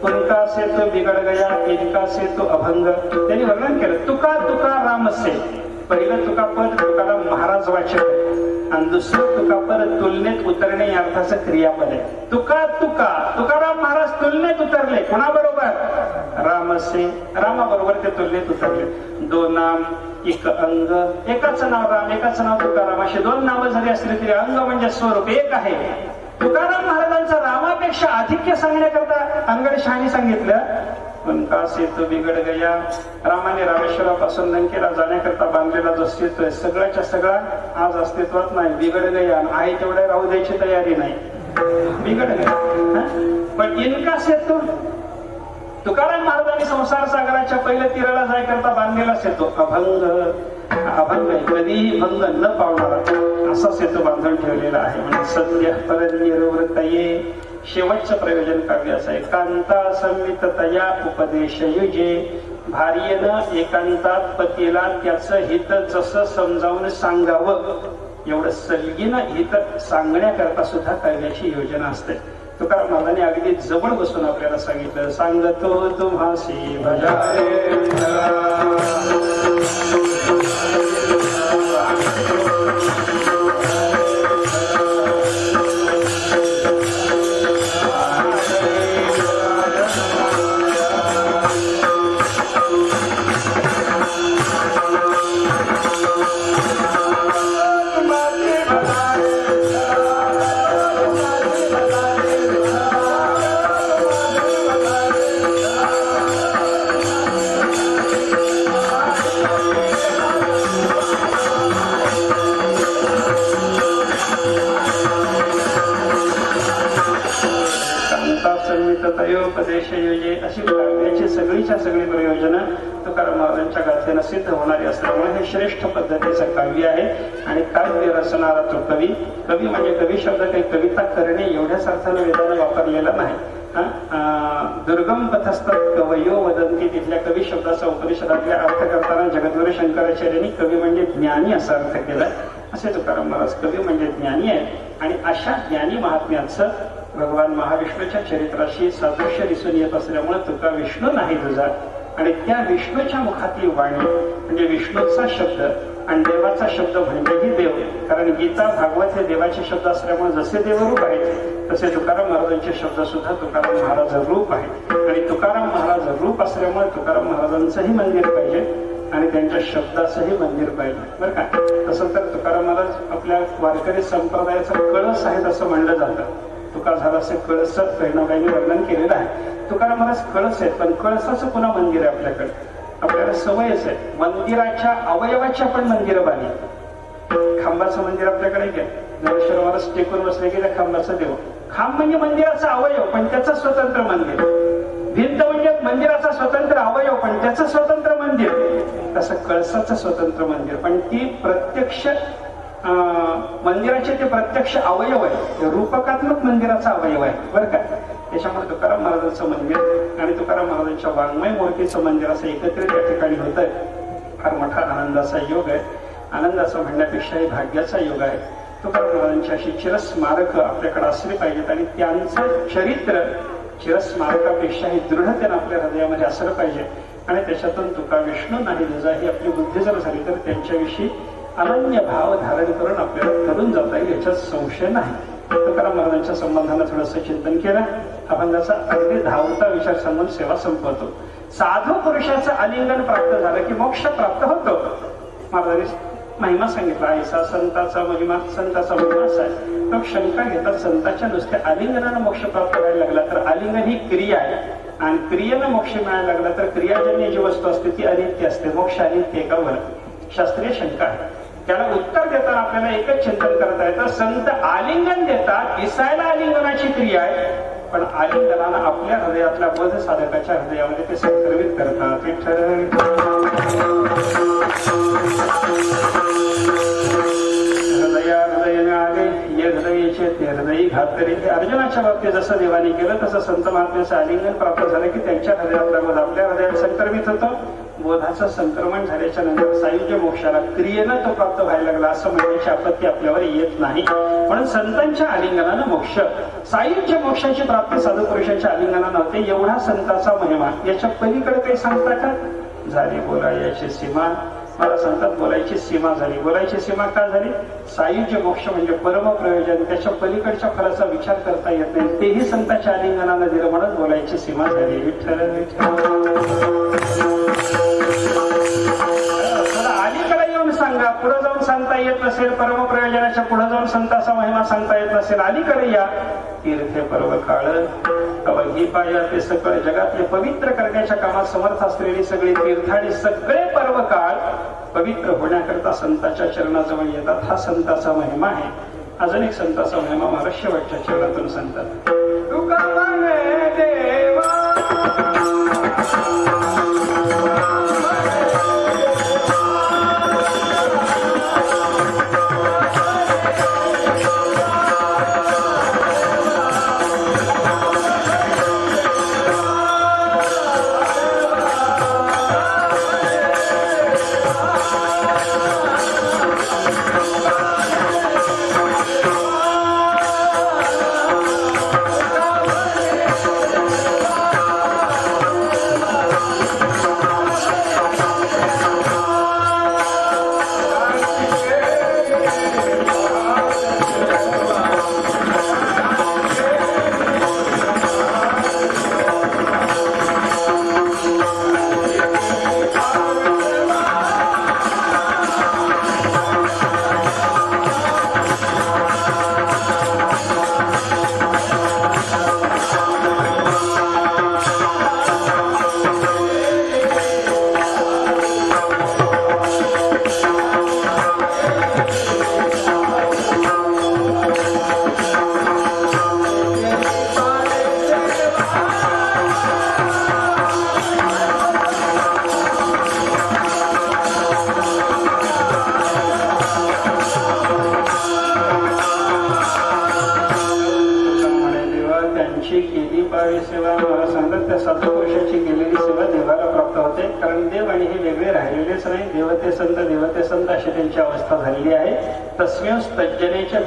[SPEAKER 1] उनका से तो बिगड़ गया, इनका से तो अभंग. त्यांनी वर्णन केलं. तुका तुकारामसे, पहिलं तुकापद तुकाराम महाराज वाचक आणि दुसरं तुकापद तुलनेत उतरणे या अर्थाचं क्रियापद आहे. तुका तुका तुकाराम महाराज तुलनेत उतरले. कोणाबरोबर? रामसे, रामाबरोबर ते तुलनेत उतरले. दो नाम एक अंग, एकाच नाव राम एकाच नाव तुकाराम, अशी दोन नावं जरी असली तरी अंग म्हणजे स्वरूप एक आहे. तुकाराम महाराजांचा रामापेक्षा आधिक्य सांगण्याकरता अनगड शहाने सांगितलं. उनका सेतू बिघड गया, रामाने रामेश्वरापासून लंकेला जाण्याकरता बांधलेला जो सेतू आहे सगळ्याच्या सगळा आज अस्तित्वात नाही. बिघड गया, आहे तेवढ्या राहू द्यायची तयारी नाही. बिघड गया. पण इनका सेतू तुकाराम महाराजांनी संसार सागराच्या पहिल्या तीराला जाय करता बांधलेला सेतू अभंग. अभंग कधीही भंग न पावणारा असा सेतू बांधून ठेवलेला आहे. म्हणजे सत्य परनिर्वृत्त ये. शेवटचं प्रयोजन काव्याचं आहे. कांता संमिततया उपदेश युजे, भार्येनं एकांतात पतीला त्याचं हित जसं समजावून सांगावं एवढं सलगीनं हित सांगण्याकरता सुद्धा काव्याची योजना असते. तुकाराम महाराजांनी अगदी जवळ बसून आपल्याला सांगितलं. सांगतो तुम्हासी भजारे उपदेश योजे अशी काव्याची सगळीच्या सगळी प्रयोजनं तुकाराम महाराजांच्या गाथेनं सिद्ध होणारी असल्यामुळे हे श्रेष्ठ पद्धतीचं काव्य आहे. आणि काव्य रचणारा तो कवी. कवी म्हणजे कवी शब्द काही कविता करणे एवढ्याच अर्थानं वेदानं वापरलेला नाही. दुर्गम पथस्तात कवयो वदंती, तिथल्या कवी शब्दाचा उपनिषदातल्या अर्थ करताना जगद्गुरू शंकराचार्यांनी कवी म्हणजे ज्ञानी असा अर्थ केला. असे तुकाराम महाराज कवी म्हणजे ज्ञानी आहे. आणि अशा ज्ञानी महात्म्याचं भगवान महाविष्णूच्या चरित्राशी सादृश्य दिसून येत असल्यामुळे तुका विष्णू नाही तुझा. आणि त्या विष्णूच्या मुखातली वाणी म्हणजे विष्णूचा शब्द आणि देवाचा शब्द म्हणजेही देव. कारण गीता भागवत हे देवाचे शब्द असल्यामुळे जसे देवरूप आहेत तसे तुकाराम महाराजांचे शब्द सुद्धा तुकाराम महाराज रूप आहे. आणि तुकाराम महाराज रूप असल्यामुळे तुकाराम महाराजांचंही मंदिर पाहिजे आणि त्यांच्या शब्दाचंही मंदिर पाहिजे बरं का. तसं तर तुकाराम महाराज आपल्या वारकरी संप्रदायाचा कळस आहेत असं म्हणलं जातं. तुका झाला असे कळस बहिणाबाईंनी वर्णन केलेलं आहे. तुकाराम महाराज कळस आहेत पण कळसाचं पुन्हा मंदिर आहे आपल्याकडे. आपल्याला सवयच आहे मंदिराच्या अवयवाची आपण मंदिरं बांधली. खांबाचं मंदिर आपल्याकडे घ्या. ज्ञानेश्वर महाराज टेकून बसले की त्या खांबाचं देव. खांब म्हणजे मंदिराचा अवयव पण त्याचं स्वतंत्र मंदिर. भिंत म्हणजे मंदिराचा स्वतंत्र अवयव पण त्याचं स्वतंत्र मंदिर. तसं कळसाचं स्वतंत्र मंदिर पण ती प्रत्यक्ष मंदिराचे ते प्रत्यक्ष अवयव आहे. रूपकात्मक मंदिराचा अवयव आहे बरं का. त्याच्यामुळे तुकाराम महाराजांचं मंदिर आणि तुकाराम महाराजांच्या वाङ्मय मूर्तीचं मंदिर असं एकत्रित या ठिकाणी होत आहे. फार मोठा आनंदाचा योग आहे. आनंदाचा म्हणण्यापेक्षाही भाग्याचा योग आहे. तुकाराम महाराजांची अशी चिरस्मारक आपल्याकडे असली पाहिजेत आणि त्यांचं चरित्र चिरस्मारकापेक्षाही दृढतेने आपल्या हृदयामध्ये असलं पाहिजे. आणि त्याच्यातून तुका विष्णू नाही तुझा ही आपली बुद्धी जर झाली तर त्यांच्याविषयी अनन्य भाव धारण करून आपल्याला तरुण जाता येईल याच्यात संशय नाही. तुकाराम महाराजांच्या संबंधानं थोडंसं चिंतन केलं. अभंगाचा अगदी धावता विचार सांगून सेवा संपवतो. साधू पुरुषाचं आलिंगन प्राप्त झालं की मोक्ष प्राप्त होतो. महाराजांनी महिमा सांगितला ऐसा संताचा महिमा. संताचा महिमा असा आहे. लोक शंका घेतात संताच्या नुसत्या आलिंगनानं मोक्ष प्राप्त व्हायला लागला तर आलिंगन ही क्रिया आहे आणि क्रियेनं मोक्ष मिळायला लागला तर क्रियाजन्य जी वस्तू असते ती अनित्य असते, मोक्ष अनित्य का बरं? शास्त्रीय शंका आहे. त्याला उत्तर देताना आपल्याला एकच चिंतन करता येतं, संत आलिंगन देतात, दिसायला आलिंगनाची क्रिया आहे, पण आलिंगनानं आपल्या हृदयातल्या बोध साधकाच्या हृदयामध्ये ते संक्रमित करतात. हृदय आले ये हृदयाचे ते हृदयी घातले. अर्जुनाच्या बाबतीत जसं देवाने केलं तसं संत महात्म्याचं आलिंगन प्राप्त झालं की त्यांच्या हृदयातला बोध आपल्या हृदयात संक्रमित होतं. बोधाचं संक्रमण झाल्याच्या नंतर सायुज्य मोक्षाला क्रियेनं तो प्राप्त व्हायला लागला असं म्हणण्याची आपत्ती आपल्यावर येत नाही. म्हणून संतांच्या आलिंगनानं मोक्ष, सायुज्य मोक्षाची प्राप्ती साधू पुरुषांच्या आलिंगनानं नव्हते. एवढा संतांचा महिमा, याच्या पलीकडे काही सांगता का? झाली बोलायची सीमा. मला सांगतात बोलायची सीमा झाली. बोलायची सीमा का झाली? सायुज्य मोक्ष म्हणजे परम प्रयोजन, त्याच्या पलीकडच्या फळाचा विचार करता येत नाही, तेही संतांच्या आलिंगनानं दिलं म्हणून बोलायची सीमा झाली. विठ्ठल अलीकडे येऊन सांगा, पुढे जाऊन सांगता येत नसेल, परम प्रयोजनाच्या पुढे जाऊन संतांचा महिमा सांगता येत नसेल, अलीकडे या. तीर्थे पर्व काळ अवघी पाया ते सकळ जगातले पवित्र करण्याच्या कामात समर्थ असलेली सगळी तीर्थ आणि सगळे पर्व काळ पवित्र होण्याकरता संतांच्या चरणाजवळ येतात. हा संतांचा महिमा आहे. अजून एक संतांचा महिमा महाराज शेवटच्या चरणातून सांगतात.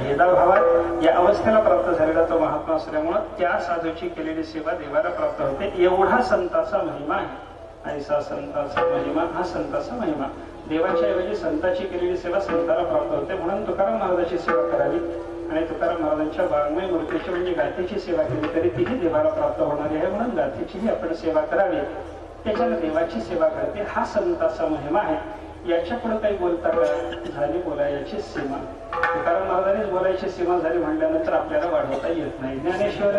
[SPEAKER 1] भेदाभावात या अवस्थेला प्राप्त झालेला तो महात्मा असल्यामुळे त्या साधूची केलेली सेवा देवाला प्राप्त होते. एवढा संतांचा महिमा आहे. ऐसा संतांचा महिमा, हा संतांचा महिमा. देवाच्या ऐवजी संतांची केलेली सेवा संताला प्राप्त होते. म्हणून तुकाराम महाराजांची सेवा करावी आणि तुकाराम महाराजांच्या वाङ्मय मूर्तीची म्हणजे गाथेची सेवा केली तरी तीही देवाला प्राप्त होणारी आहे. म्हणून गाथेचीही आपण सेवा करावी, त्याच्यानं देवाची सेवा करते. हा संतांचा महिमा आहे. याच्या पुढे काही बोलता का? झाली बोलायची सीमा. तुकाराम महाराजांनीच बोलायची सीमा झाली म्हणल्यानंतर आपल्याला वाढवता येत नाही. ज्ञानेश्वर